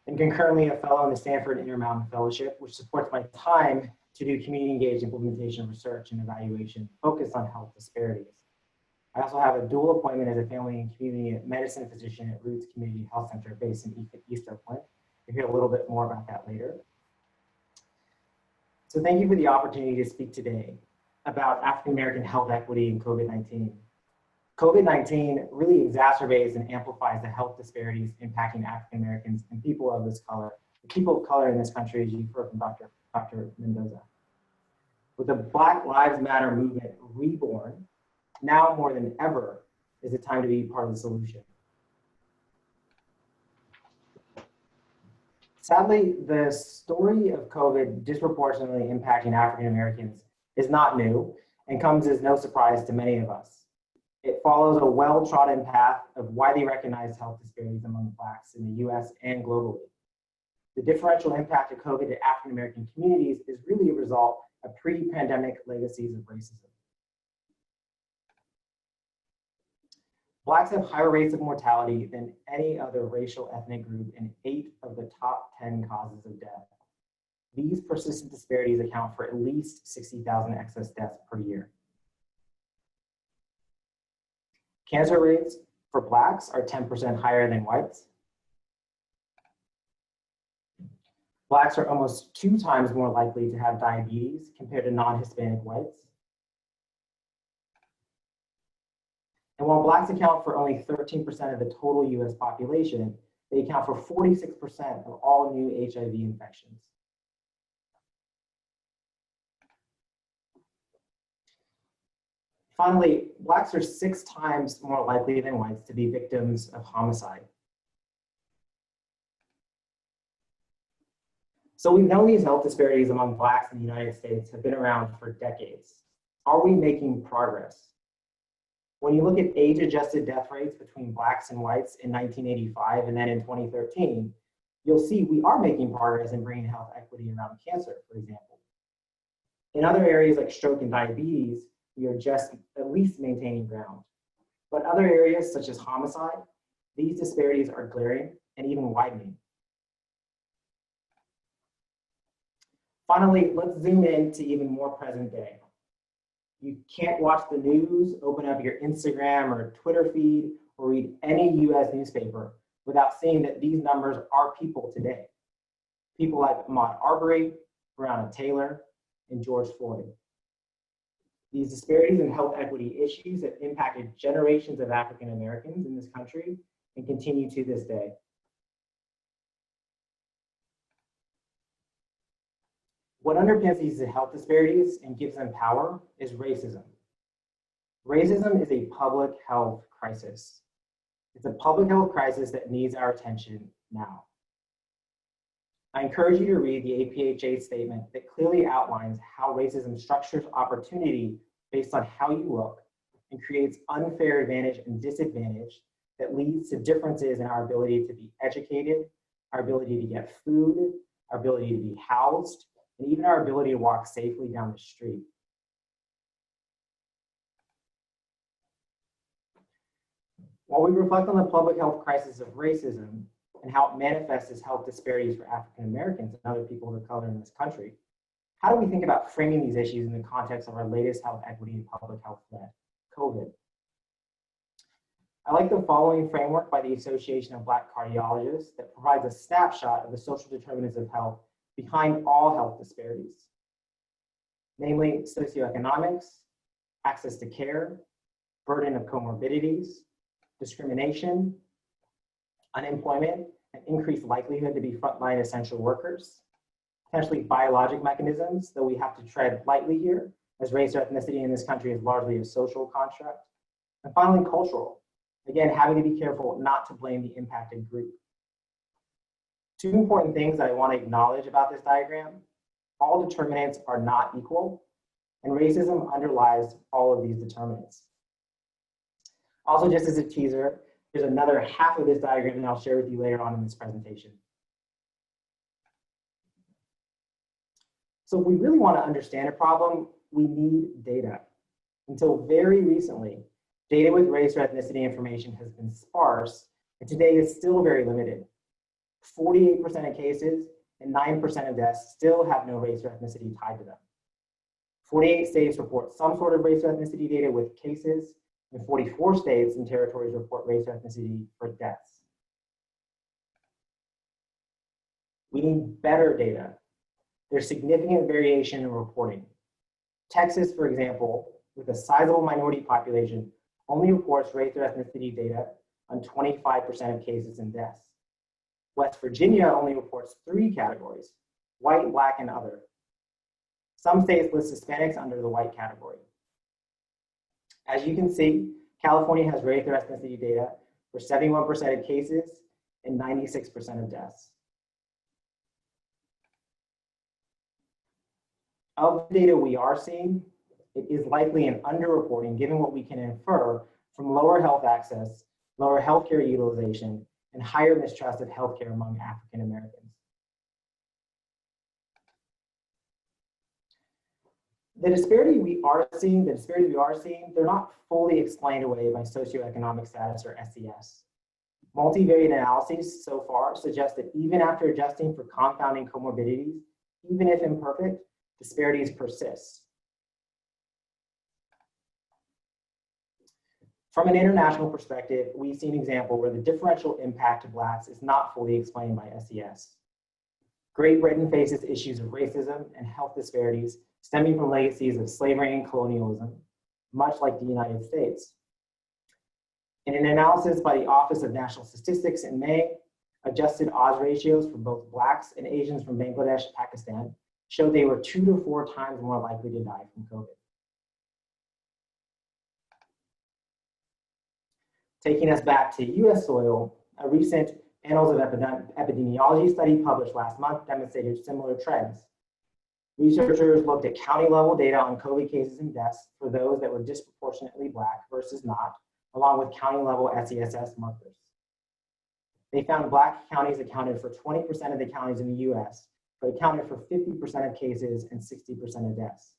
and concurrently a fellow in the Stanford Intermountain Fellowship, which supports my time to do community-engaged implementation research and evaluation focused on health disparities. I also have a dual appointment as a family and community medicine physician at Roots Community Health Center based in East Oakland. You'll hear a little bit more about that later. So thank you for the opportunity to speak today about African-American health equity in COVID-19. COVID-19 really exacerbates and amplifies the health disparities impacting African-Americans and people of this color. The people of color in this country, as you've heard from Dr. Mendoza. With the Black Lives Matter movement reborn, now more than ever is the time to be part of the solution. Sadly, the story of COVID disproportionately impacting African Americans is not new and comes as no surprise to many of us. It follows a well-trodden path of widely recognized health disparities among Blacks in the US and globally. The differential impact of COVID to African American communities is really a result of pre-pandemic legacies of racism. Blacks have higher rates of mortality than any other racial ethnic group in 8 of the top 10 causes of death. These persistent disparities account for at least 60,000 excess deaths per year. Cancer rates for Blacks are 10% higher than whites. Blacks are almost 2 times more likely to have diabetes compared to non-Hispanic whites. And while Blacks account for only 13% of the total US population, they account for 46% of all new HIV infections. Finally, Blacks are 6 times more likely than whites to be victims of homicide. So we've known these health disparities among Blacks in the United States have been around for decades. Are we making progress? When you look at age-adjusted death rates between Blacks and whites in 1985 and then in 2013, you'll see we are making progress in bringing health equity around cancer, for example. In other areas like stroke and diabetes, we are just at least maintaining ground. But other areas such as homicide, these disparities are glaring and even widening. Finally, let's zoom in to even more present day. You can't watch the news, open up your Instagram or Twitter feed, or read any US newspaper without seeing that these numbers are people today. People like Ahmaud Arbery, Breonna Taylor, and George Floyd. These disparities in health equity issues have impacted generations of African Americans in this country and continue to this day. What underpins these health disparities and gives them power is racism. Racism is a public health crisis. It's a public health crisis that needs our attention now. I encourage you to read the APHA statement that clearly outlines how racism structures opportunity based on how you look and creates unfair advantage and disadvantage that leads to differences in our ability to be educated, our ability to get food, our ability to be housed, and even our ability to walk safely down the street. While we reflect on the public health crisis of racism and how it manifests as health disparities for African Americans and other people of color in this country, how do we think about framing these issues in the context of our latest health equity and public health threat, COVID? I like the following framework by the Association of Black Cardiologists that provides a snapshot of the social determinants of health behind all health disparities, namely socioeconomics, access to care, burden of comorbidities, discrimination, unemployment, and increased likelihood to be frontline essential workers, potentially biologic mechanisms, though we have to tread lightly here, as race or ethnicity in this country is largely a social construct, and finally cultural, again, having to be careful not to blame the impacted group. Two important things that I want to acknowledge about this diagram: all determinants are not equal, and racism underlies all of these determinants. Also, just as a teaser, there's another half of this diagram that I'll share with you later on in this presentation. So if we really want to understand a problem, we need data. Until very recently, data with race or ethnicity information has been sparse, and today is still very limited. 48% of cases and 9% of deaths still have no race or ethnicity tied to them. 48 states report some sort of race or ethnicity data with cases, and 44 states and territories report race or ethnicity for deaths. We need better data. There's significant variation in reporting. Texas, for example, with a sizable minority population, only reports race or ethnicity data on 25% of cases and deaths. West Virginia only reports 3 categories: white, Black, and other. Some states list Hispanics under the white category. As you can see, California has race or ethnicity data for 71% of cases and 96% of deaths. Of the data we are seeing, it is likely an underreporting given what we can infer from lower health access, lower healthcare utilization, and higher mistrust of healthcare among African Americans. The disparity we are seeing, they're not fully explained away by socioeconomic status or SES. Multivariate analyses so far suggest that even after adjusting for confounding comorbidities, even if imperfect, disparities persist. From an international perspective, we see an example where the differential impact to Blacks is not fully explained by SES. Great Britain faces issues of racism and health disparities stemming from legacies of slavery and colonialism, much like the United States. In an analysis by the Office of National Statistics in May, adjusted odds ratios for both Blacks and Asians from Bangladesh and Pakistan showed they were 2 to 4 times more likely to die from COVID. Taking us back to US soil, a recent Annals of Epidemiology study published last month demonstrated similar trends. Researchers looked at county level data on COVID cases and deaths for those that were disproportionately Black versus not, along with county level SESS markers. They found Black counties accounted for 20% of the counties in the US, but accounted for 50% of cases and 60% of deaths.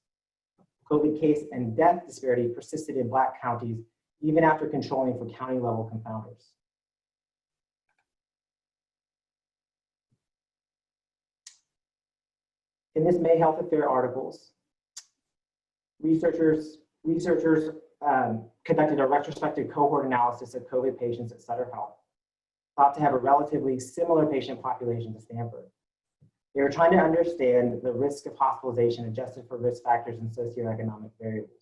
COVID case and death disparity persisted in Black counties even after controlling for county level confounders. In this May Health Affair articles, researchers conducted a retrospective cohort analysis of COVID patients at Sutter Health, thought to have a relatively similar patient population to Stanford. They were trying to understand the risk of hospitalization adjusted for risk factors and socioeconomic variables.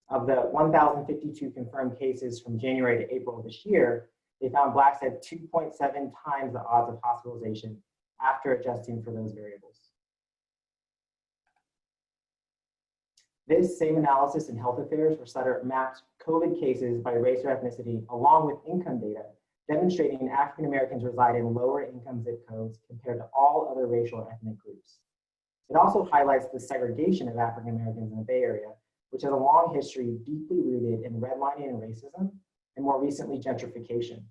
Of the 1,052 confirmed cases from January to April of this year, they found Blacks had 2.7 times the odds of hospitalization after adjusting for those variables. This same analysis in Health Affairs for Sutter mapped COVID cases by race or ethnicity along with income data, demonstrating African Americans reside in lower income zip codes compared to all other racial or ethnic groups. It also highlights the segregation of African Americans in the Bay Area, which has a long history deeply rooted in redlining and racism, and more recently gentrification.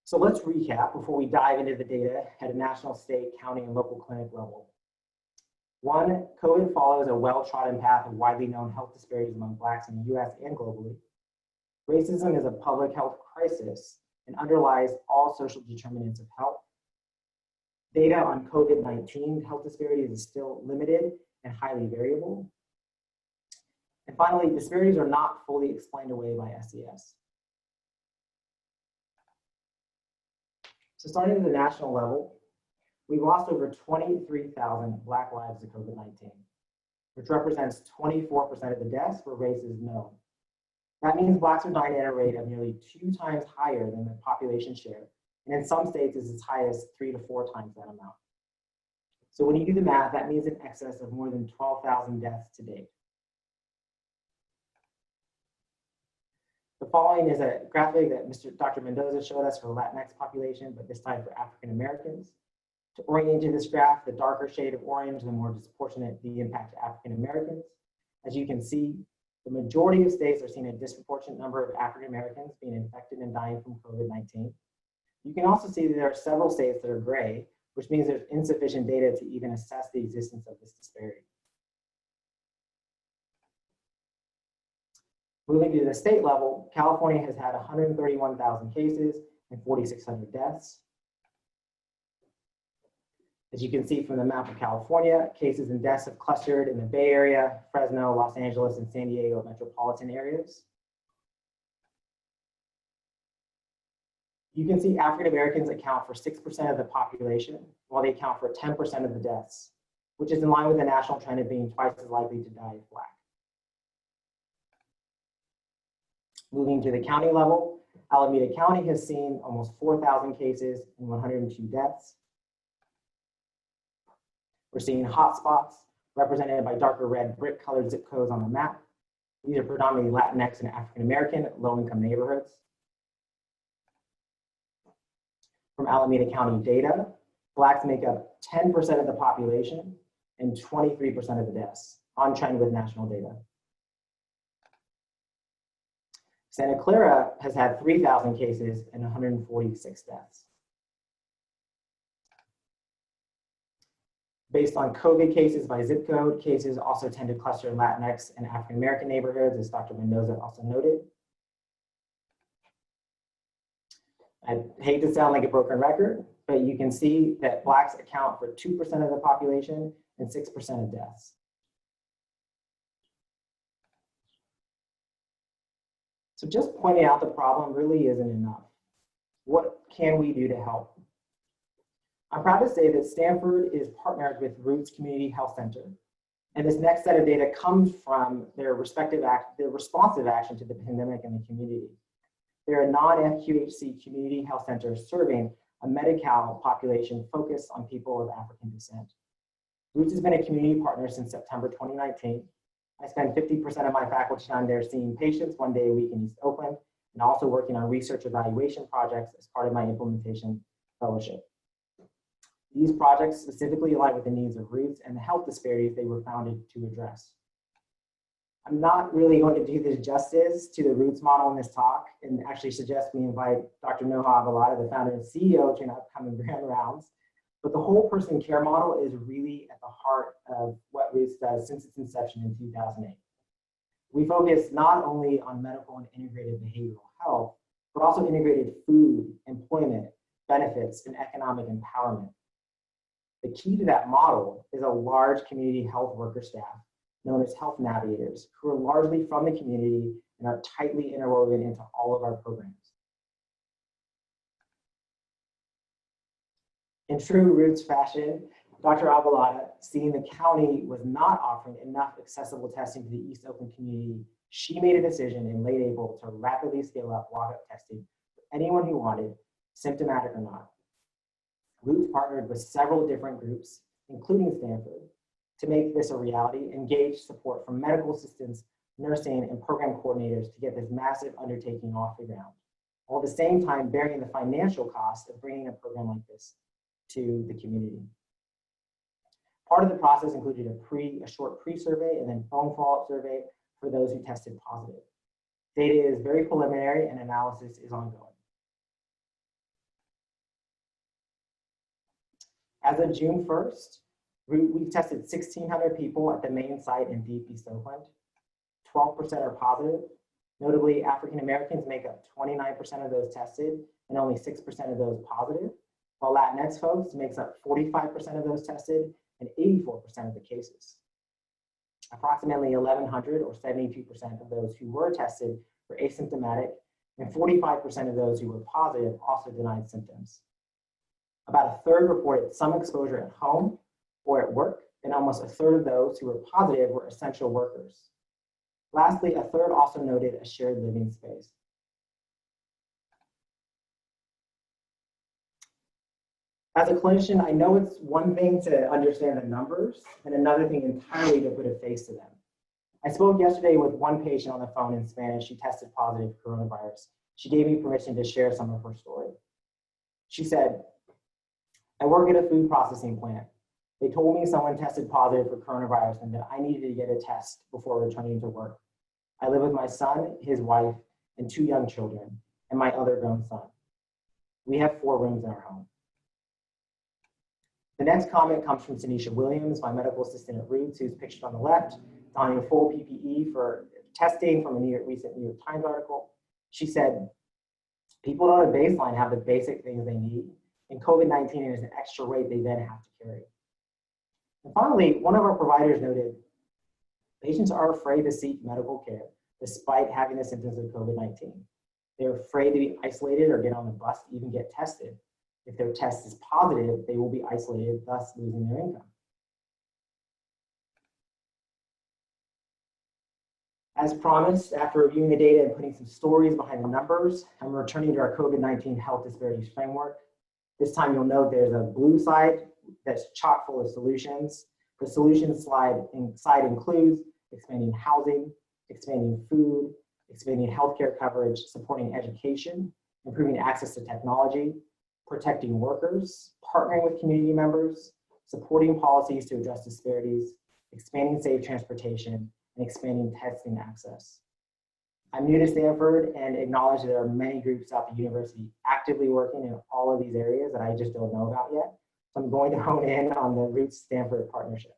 So let's recap before we dive into the data at a national, state, county, and local clinic level. 1, COVID follows a well-trodden path of widely known health disparities among Blacks in the US and globally. Racism is a public health crisis and underlies all social determinants of health. Data on COVID-19 health disparities is still limited and highly variable. And finally, disparities are not fully explained away by SES. So starting at the national level, we've lost over 23,000 Black lives to COVID-19, which represents 24% of the deaths where race is known. That means Blacks are dying at a rate of nearly 2 times higher than the population share, and in some states is as high as 3 to 4 times that amount. So when you do the math, that means in excess of more than 12,000 deaths to date. The following is a graphic that Dr. Mendoza showed us for the Latinx population, but this time for African Americans. To orient to this graph, the darker shade of orange, the more disproportionate the impact to African Americans. As you can see, the majority of states are seeing a disproportionate number of African Americans being infected and dying from COVID-19. You can also see that there are several states that are gray, which means there's insufficient data to even assess the existence of this disparity. Moving to the state level, California has had 131,000 cases and 4,600 deaths. As you can see from the map of California, cases and deaths have clustered in the Bay Area, Fresno, Los Angeles, and San Diego metropolitan areas. You can see African Americans account for 6% of the population, while they account for 10% of the deaths, which is in line with the national trend of being twice as likely to die as Black. Moving to the county level, Alameda County has seen almost 4,000 cases and 102 deaths. We're seeing hotspots represented by darker red brick-colored zip codes on the map. These are predominantly Latinx and African American low-income neighborhoods. From Alameda County data, Blacks make up 10% of the population and 23% of the deaths, on trend with national data. Santa Clara has had 3,000 cases and 146 deaths. Based on COVID cases by zip code, cases also tend to cluster in Latinx and African American neighborhoods, as Dr. Mendoza also noted. I hate to sound like a broken record, but you can see that Blacks account for 2% of the population and 6% of deaths. So just pointing out the problem really isn't enough. What can we do to help? I'm proud to say that Stanford is partnered with Roots Community Health Center And this next set of data comes from their responsive action to the pandemic in the community. They're a non-FQHC community health center serving a Medi-Cal population focused on people of African descent. Roots has been a community partner since September 2019. I spend 50% of my faculty time there seeing patients 1 day a week in East Oakland, and also working on research evaluation projects as part of my implementation fellowship. These projects specifically align with the needs of Roots and the health disparities they were founded to address. I'm not really going to do this justice to the Roots model in this talk, and actually suggest we invite Dr. Noha Avalada, the founder and CEO, to an upcoming Grand Rounds. But the whole person care model is really at the heart of what Roots does since its inception in 2008. We focus not only on medical and integrated behavioral health, but also integrated food, employment, benefits, and economic empowerment. The key to that model is a large community health worker staff known as health navigators, who are largely from the community and are tightly interwoven into all of our programs. In true Roots fashion, Dr. Avalada, seeing the county was not offering enough accessible testing to the East Oakland community, she made a decision in late April to rapidly scale up walk-up testing for anyone who wanted, symptomatic or not. Roots partnered with several different groups, including Stanford, to make this a reality, engage support from medical assistants, nursing, and program coordinators to get this massive undertaking off the ground, while at the same time bearing the financial cost of bringing a program like this to the community. Part of the process included a short pre-survey and then phone follow-up survey for those who tested positive. Data is very preliminary and analysis is ongoing. As of June 1st, we've tested 1,600 people at the main site in Deep East Oakland. 12% are positive. Notably, African Americans make up 29% of those tested and only 6% of those positive, while Latinx folks makes up 45% of those tested and 84% of the cases. Approximately 1,100 or 72% of those who were tested were asymptomatic, and 45% of those who were positive also denied symptoms. About a third reported some exposure at home or at work, and almost a third of those who were positive were essential workers. Lastly, a third also noted a shared living space. As a clinician, I know it's one thing to understand the numbers and another thing entirely to put a face to them. I spoke yesterday with one patient on the phone in Spanish. She tested positive for coronavirus. She gave me permission to share some of her story. She said, "I work at a food processing plant. They told me someone tested positive for coronavirus and that I needed to get a test before returning to work. I live with my son, his wife, and 2 young children, and my other grown son. We have 4 rooms in our home." The next comment comes from Tanisha Williams, my medical assistant at Roots, who's pictured on the left, donning a full PPE for testing from a recent New York Times article. She said, "People at a baseline have the basic things they need, and COVID-19 is an extra weight they then have to carry." And finally, one of our providers noted, patients are afraid to seek medical care despite having the symptoms of COVID-19. They're afraid to be isolated or get on the bus to even get tested. If their test is positive, they will be isolated, thus losing their income. As promised, after reviewing the data and putting some stories behind the numbers, I'm returning to our COVID-19 health disparities framework. This time you'll note there's a blue side that's chock full of solutions. The solutions side includes expanding housing, expanding food, expanding healthcare coverage, supporting education, improving access to technology, protecting workers, partnering with community members, supporting policies to address disparities, expanding safe transportation, and expanding testing access. I'm new to Stanford and acknowledge there are many groups at the university actively working in all of these areas that I just don't know about yet. So I'm going to hone in on the Roots Stanford partnership.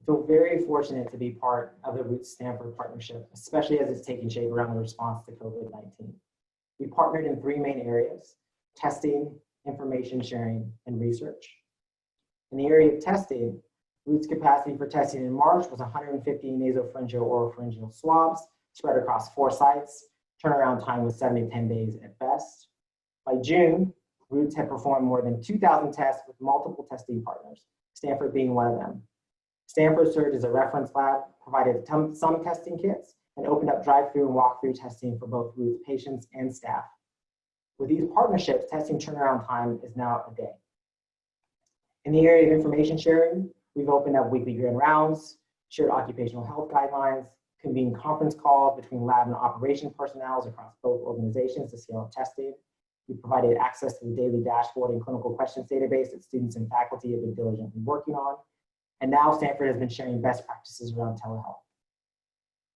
I feel very fortunate to be part of the Roots Stanford partnership, especially as it's taking shape around the response to COVID-19. We partnered in 3 main areas: testing, information sharing, and research. In the area of testing, Roots capacity for testing in March was 150 nasopharyngeal oropharyngeal swabs spread across 4 sites. Turnaround time was 7 to 10 days at best. By June, Roots had performed more than 2,000 tests with multiple testing partners, Stanford being one of them. Stanford served as a reference lab, provided some testing kits, and opened up drive-through and walk-through testing for both Roots patients and staff. With these partnerships, testing turnaround time is now a day. In the area of information sharing, we've opened up weekly grand rounds, shared occupational health guidelines, convened conference calls between lab and operation personnel across both organizations to scale up testing. We provided access to the daily dashboard and clinical questions database that students and faculty have been diligently working on. And now Stanford has been sharing best practices around telehealth.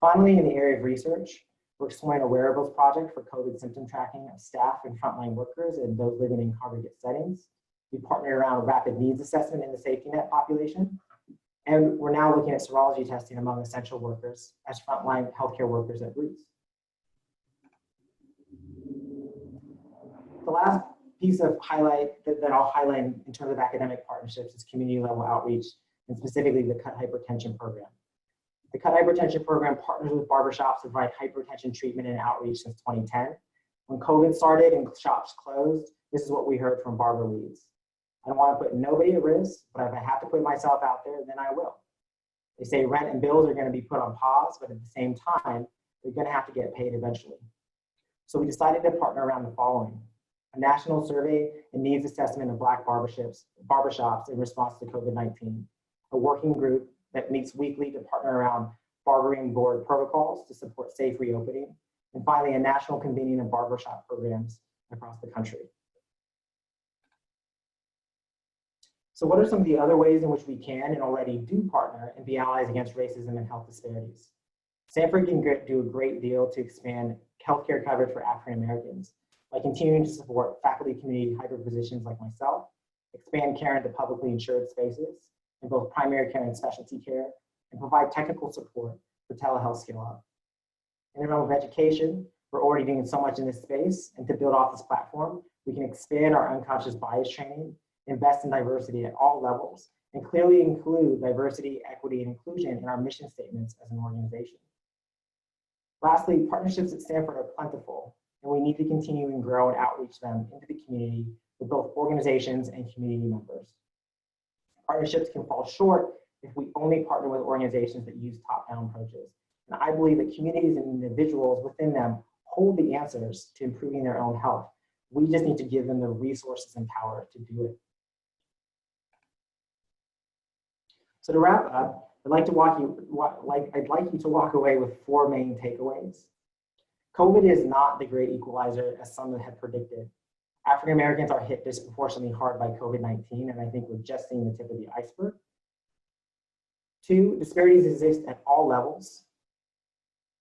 Finally, in the area of research, we're exploring a wearables project for COVID symptom tracking of staff and frontline workers and those living in congregate settings. We partnered around rapid needs assessment in the safety net population. And we're now looking at serology testing among essential workers as frontline healthcare workers at Roots. The last piece of highlight that I'll highlight in terms of academic partnerships is community level outreach, and specifically the Cut Hypertension program. The Cut Hypertension program partners with barbershops to provide hypertension treatment and outreach since 2010. When COVID started and shops closed, this is what we heard from barber leads. I don't want to put nobody at risk, but if I have to put myself out there, then I will. They say rent and bills are going to be put on pause, but at the same time, they're going to have to get paid eventually. So we decided to partner around the following: a national survey and needs assessment of Black barbershops in response to COVID-19, a working group that meets weekly to partner around barbering board protocols to support safe reopening, and finally, a national convening of barbershop programs across the country. So what are some of the other ways in which we can and already do partner and be allies against racism and health disparities? Stanford can do a great deal to expand healthcare coverage for African Americans by continuing to support faculty community hybrid positions like myself, expand care into publicly insured spaces in both primary care and specialty care, and provide technical support for telehealth scale-up. In the realm of education, we're already doing so much in this space, and to build off this platform, we can expand our unconscious bias training, invest in diversity at all levels, and clearly include diversity, equity, and inclusion in our mission statements as an organization. Lastly, partnerships at Stanford are plentiful, and we need to continue and grow and outreach them into the community with both organizations and community members. Partnerships can fall short if we only partner with organizations that use top-down approaches. And I believe that communities and individuals within them hold the answers to improving their own health. We just need to give them the resources and power to do it. So to wrap up, I'd like you to walk away with 4 main takeaways. COVID is not the great equalizer as some had predicted. African Americans are hit disproportionately hard by COVID-19, and I think we're just seeing the tip of the iceberg. 2, disparities exist at all levels.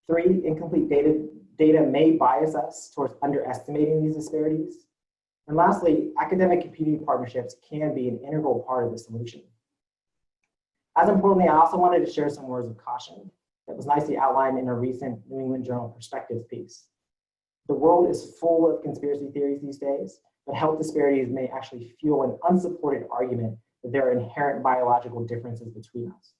3, incomplete data may bias us towards underestimating these disparities. And lastly, academic and community partnerships can be an integral part of the solution. As importantly, I also wanted to share some words of caution that was nicely outlined in a recent New England Journal Perspectives piece. The world is full of conspiracy theories these days, but health disparities may actually fuel an unsupported argument that there are inherent biological differences between us.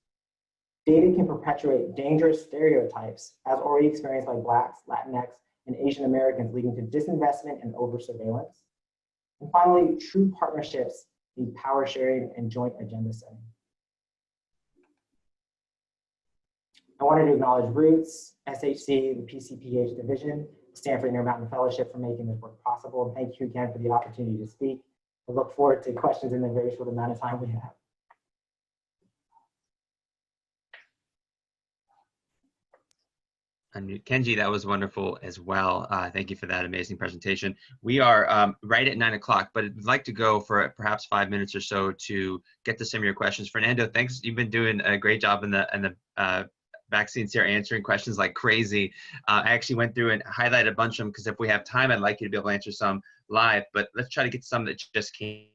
Data can perpetuate dangerous stereotypes as already experienced by Blacks, Latinx, and Asian Americans, leading to disinvestment and over-surveillance. And finally, true partnerships need power sharing and joint agenda setting. I wanted to acknowledge Roots, SHC, the PCPH division, Stanford Intermountain Fellowship for making this work possible. And thank you again for the opportunity to speak. I look forward to questions in the very short amount of time we have. And Kenji, that was wonderful as well. Thank you for that amazing presentation. We are right at 9 o'clock, but I'd like to go for perhaps 5 minutes or so to get to some of your questions. Fernando, thanks. You've been doing a great job in the vaccines here, answering questions like crazy. I actually went through and highlighted a bunch of them because if we have time, I'd like you to be able to answer some live, but let's try to get some that just came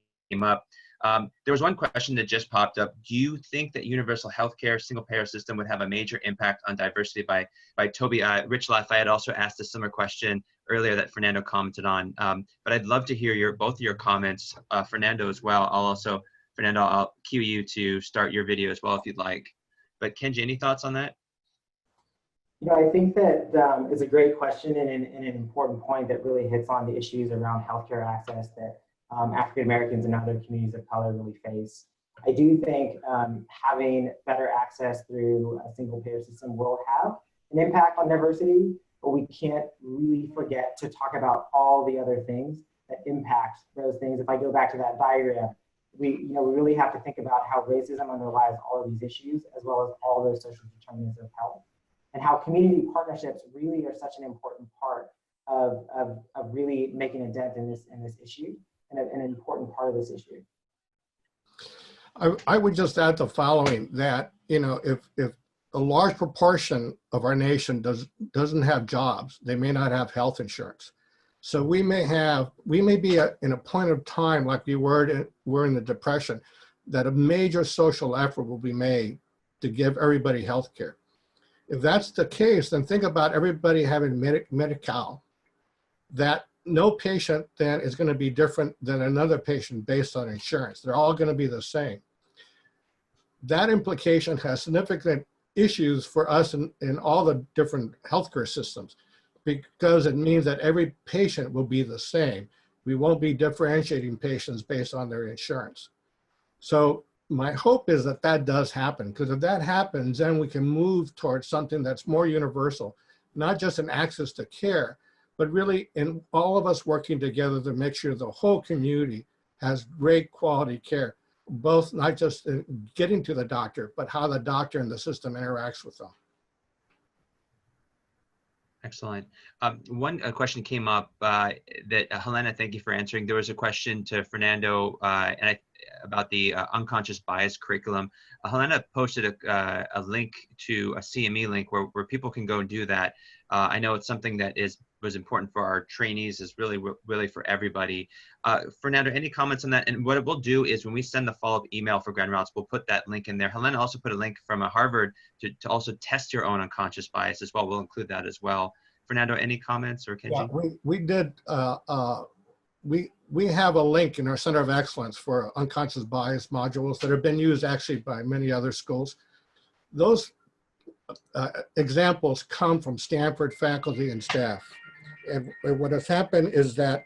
up. There was one question that just popped up. Do you think that universal healthcare, single payer system would have a major impact on diversity? By Toby? Rich Lafayette also asked a similar question earlier that Fernando commented on. But I'd love to hear both of your comments, Fernando as well. Fernando, I'll cue you to start your video as well if you'd like. But Kenji, any thoughts on that? You know, I think that it's a great question and an important point that really hits on the issues around healthcare access that African Americans and other communities of color really face. I do think having better access through a single payer system will have an impact on diversity, but we can't really forget to talk about all the other things that impact those things. If I go back to that diagram, we really have to think about how racism underlies all of these issues, as well as all those social determinants of health, and how community partnerships really are such an important part of really making a dent in this issue, and an important part of this issue. I would just add the following, that, if a large proportion of our nation doesn't have jobs, they may not have health insurance. So we may be in a point of time, like we were in the Depression, that a major social effort will be made to give everybody health care. If that's the case, then think about everybody having Medi-Cal, that no patient then is going to be different than another patient based on insurance. They're all going to be the same. That implication has significant issues for us in all the different healthcare systems, because it means that every patient will be the same. We won't be differentiating patients based on their insurance. So my hope is that that does happen, because if that happens, then we can move towards something that's more universal, not just in access to care, but really in all of us working together to make sure the whole community has great quality care, both not just in getting to the doctor, but how the doctor and the system interacts with them. Excellent. One question came up that Helena, thank you for answering. There was a question to Fernando about the unconscious bias curriculum. Helena posted a link to a CME link where people can go and do that. I know it's something that was important for our trainees, is really for everybody. Fernando, any comments on that? And what we'll do is when we send the follow-up email for Grand Routes, we'll put that link in there. Helena also put a link from Harvard to also test your own unconscious bias as well. We'll include that as well. Fernando, any comments, or Kenji? Yeah, we did, we have a link in our Center of Excellence for unconscious bias modules that have been used actually by many other schools. Those examples come from Stanford faculty and staff. And what has happened is that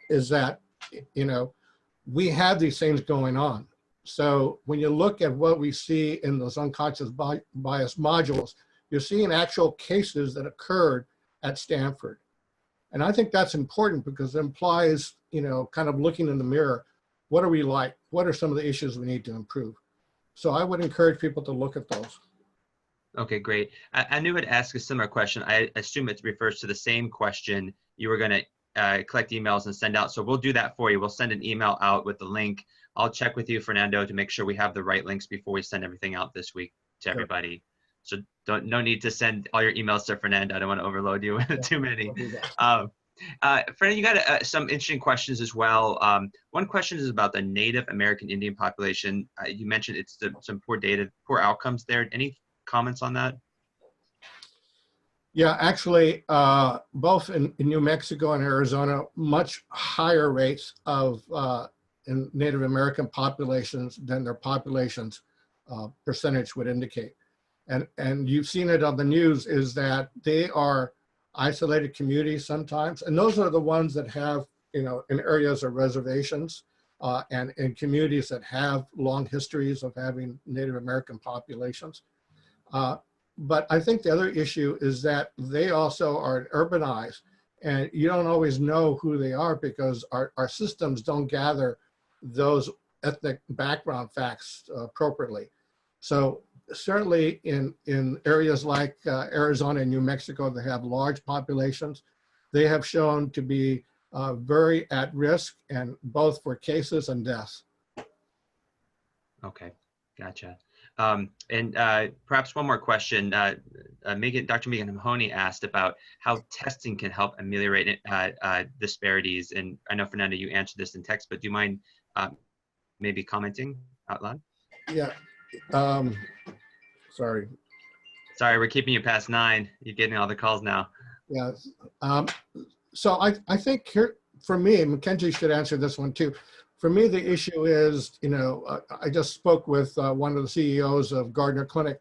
we have these things going on. So when you look at what we see in those unconscious bias modules, you're seeing actual cases that occurred at Stanford. And I think that's important, because it implies, kind of looking in the mirror, what are we like? What are some of the issues we need to improve? So I would encourage people to look at those. Okay, great. I knew I'd ask a similar question. I assume it refers to the same question you were going to collect emails and send out. So we'll do that for you. We'll send an email out with the link. I'll check with you, Fernando, to make sure we have the right links before we send everything out this week to everybody. So no need to send all your emails to Fernando. I don't want to overload you with too many. Fernando, you got some interesting questions as well. One question is about the Native American Indian population. You mentioned it's some poor data, poor outcomes there. Any comments on that? Yeah, actually, both in New Mexico and Arizona, much higher rates of in Native American populations than their populations percentage would indicate. And you've seen it on the news, is that they are isolated communities sometimes. And those are the ones that have, in areas of reservations and in communities that have long histories of having Native American populations. But I think the other issue is that they also are urbanized, and you don't always know who they are, because our systems don't gather those ethnic background facts appropriately. So certainly in areas like Arizona and New Mexico that have large populations, they have shown to be very at risk, and both for cases and deaths. Okay, gotcha. And perhaps one more question. Dr. Megan Mahoney asked about how testing can help ameliorate disparities. And I know, Fernando, you answered this in text, but do you mind maybe commenting out loud? Yeah. Sorry, we're keeping you past 9. You're getting all the calls now. Yeah. So I think here, for me, and Kenji should answer this one too. For me, the issue is, I just spoke with one of the CEOs of Gardner Clinic.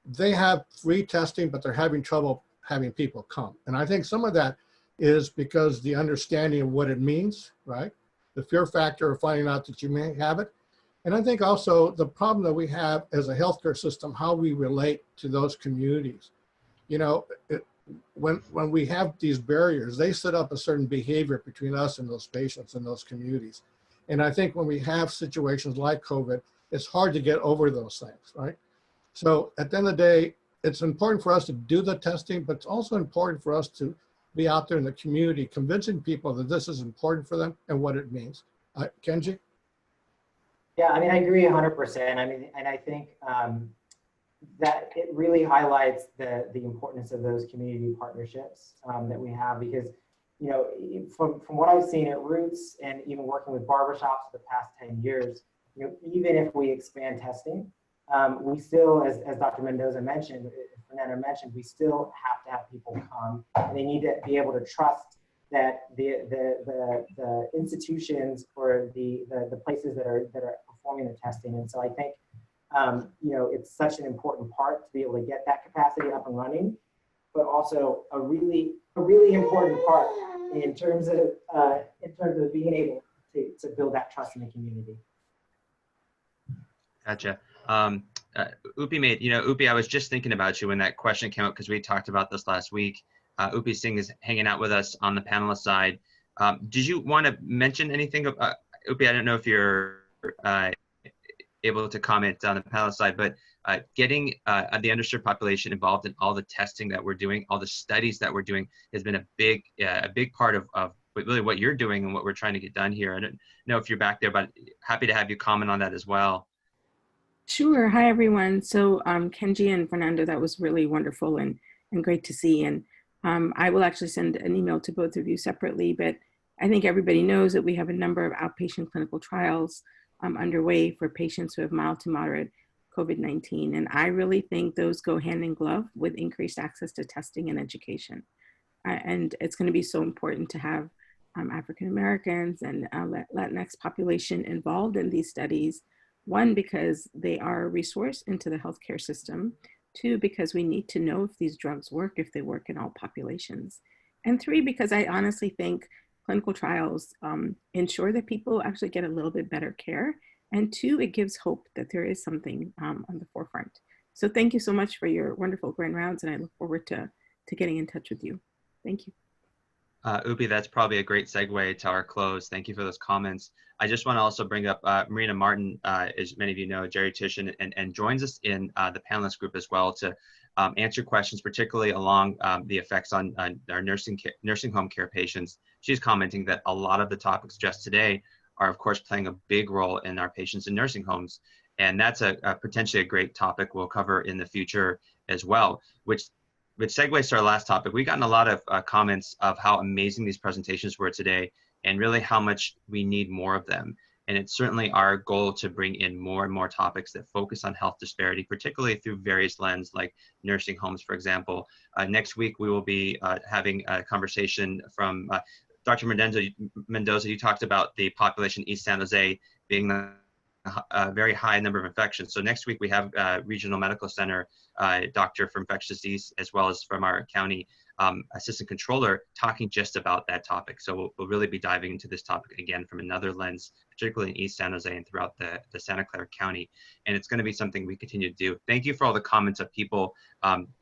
They have free testing, but they're having trouble having people come. And I think some of that is because the understanding of what it means, right? the fear factor of finding out that you may have it. And I think also the problem that we have as a healthcare system, how we relate to those communities. You know, when we have these barriers, they set up a certain behavior between us and those patients and those communities. And I think when we have situations like COVID, it's hard to get over those things, right? So at the end of the day, it's important for us to do the testing, but it's also important for us to be out there in the community, convincing people that this is important for them and what it means. Kenji? Yeah, I mean, I agree 100%. I mean, and I think that it really highlights the importance of those community partnerships that we have, because, you know, from what I've seen at Roots and even working with barbershops for the past 10 years, you know, even if we expand testing, we still, as Dr. Mendoza mentioned, Fernando mentioned, we still have to have people come, and they need to be able to trust that the institutions or the places that are performing the testing. And so I think you know, it's such an important part to be able to get that capacity up and running, but also a really important part in terms of being able to build that trust in the community. Gotcha. Upi made, you know, Upi, I was just thinking about you when that question came up, because we talked about this last week. Upi Singh is hanging out with us on the panelist side. Did you want to mention anything? Upi, I don't know if you're able to comment on the panelist side, but getting the underserved population involved in all the testing that we're doing, all the studies that we're doing, has been a big part of really what you're doing and what we're trying to get done here. I don't know if you're back there, but happy to have you comment on that as well. Sure. Hi, everyone. So Kenji and Fernando, that was really wonderful and great to see. And I will actually send an email to both of you separately, but I think everybody knows that we have a number of outpatient clinical trials underway for patients who have mild to moderate COVID-19. And I really think those go hand in glove with increased access to testing and education. And it's going to be so important to have African Americans and Latinx population involved in these studies. One, because they are a resource into the healthcare system. Two, because we need to know if these drugs work, if they work in all populations. And three, because I honestly think clinical trials ensure that people actually get a little bit better care. And two, it gives hope that there is something on the forefront. So thank you so much for your wonderful grand rounds, and I look forward to getting in touch with you. Thank you. Upi, that's probably a great segue to our close. Thank you for those comments. I just want to also bring up Marina Martin, as many of you know, a geriatrician, and joins us in the panelist group as well to answer questions, particularly along the effects on our nursing home care patients. She's commenting that a lot of the topics just today are, of course, playing a big role in our patients in nursing homes. And that's potentially a great topic we'll cover in the future as well, which segues to our last topic. We've gotten a lot of comments of how amazing these presentations were today, and really how much we need more of them. And it's certainly our goal to bring in more and more topics that focus on health disparity, particularly through various lenses like nursing homes, for example. Next week, we will be having a conversation from Dr. Mendoza. You talked about the population East San Jose being a very high number of infections. So next week we have Regional Medical Center doctor for infectious disease, as well as from our county assistant controller, talking just about that topic. So we'll really be diving into this topic again from another lens, particularly in East San Jose and throughout the Santa Clara County. And it's going to be something we continue to do. Thank you for all the comments of people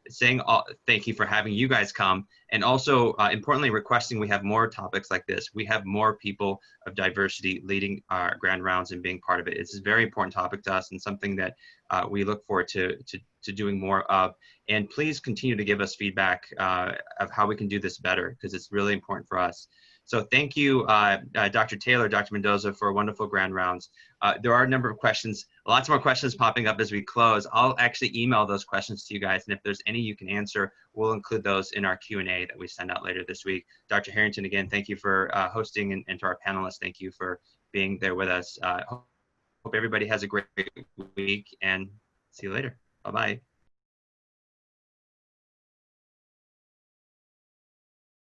saying thank you for having you guys come, and also importantly requesting we have more topics like this. We have more people of diversity leading our grand rounds and being part of it. It's a very important topic to us, and something that we look forward to doing more of. And please continue to give us feedback of how we can do this better, because it's really important for us. So thank you, Dr. Taylor, Dr. Mendoza, for wonderful grand rounds. There are a number of questions, lots more questions popping up as we close. I'll actually email those questions to you guys, and if there's any you can answer, we'll include those in our Q&A that we send out later this week. Dr. Harrington, again, thank you for hosting, and to our panelists, thank you for being there with us. Hope everybody has a great week, and see you later. Bye-bye.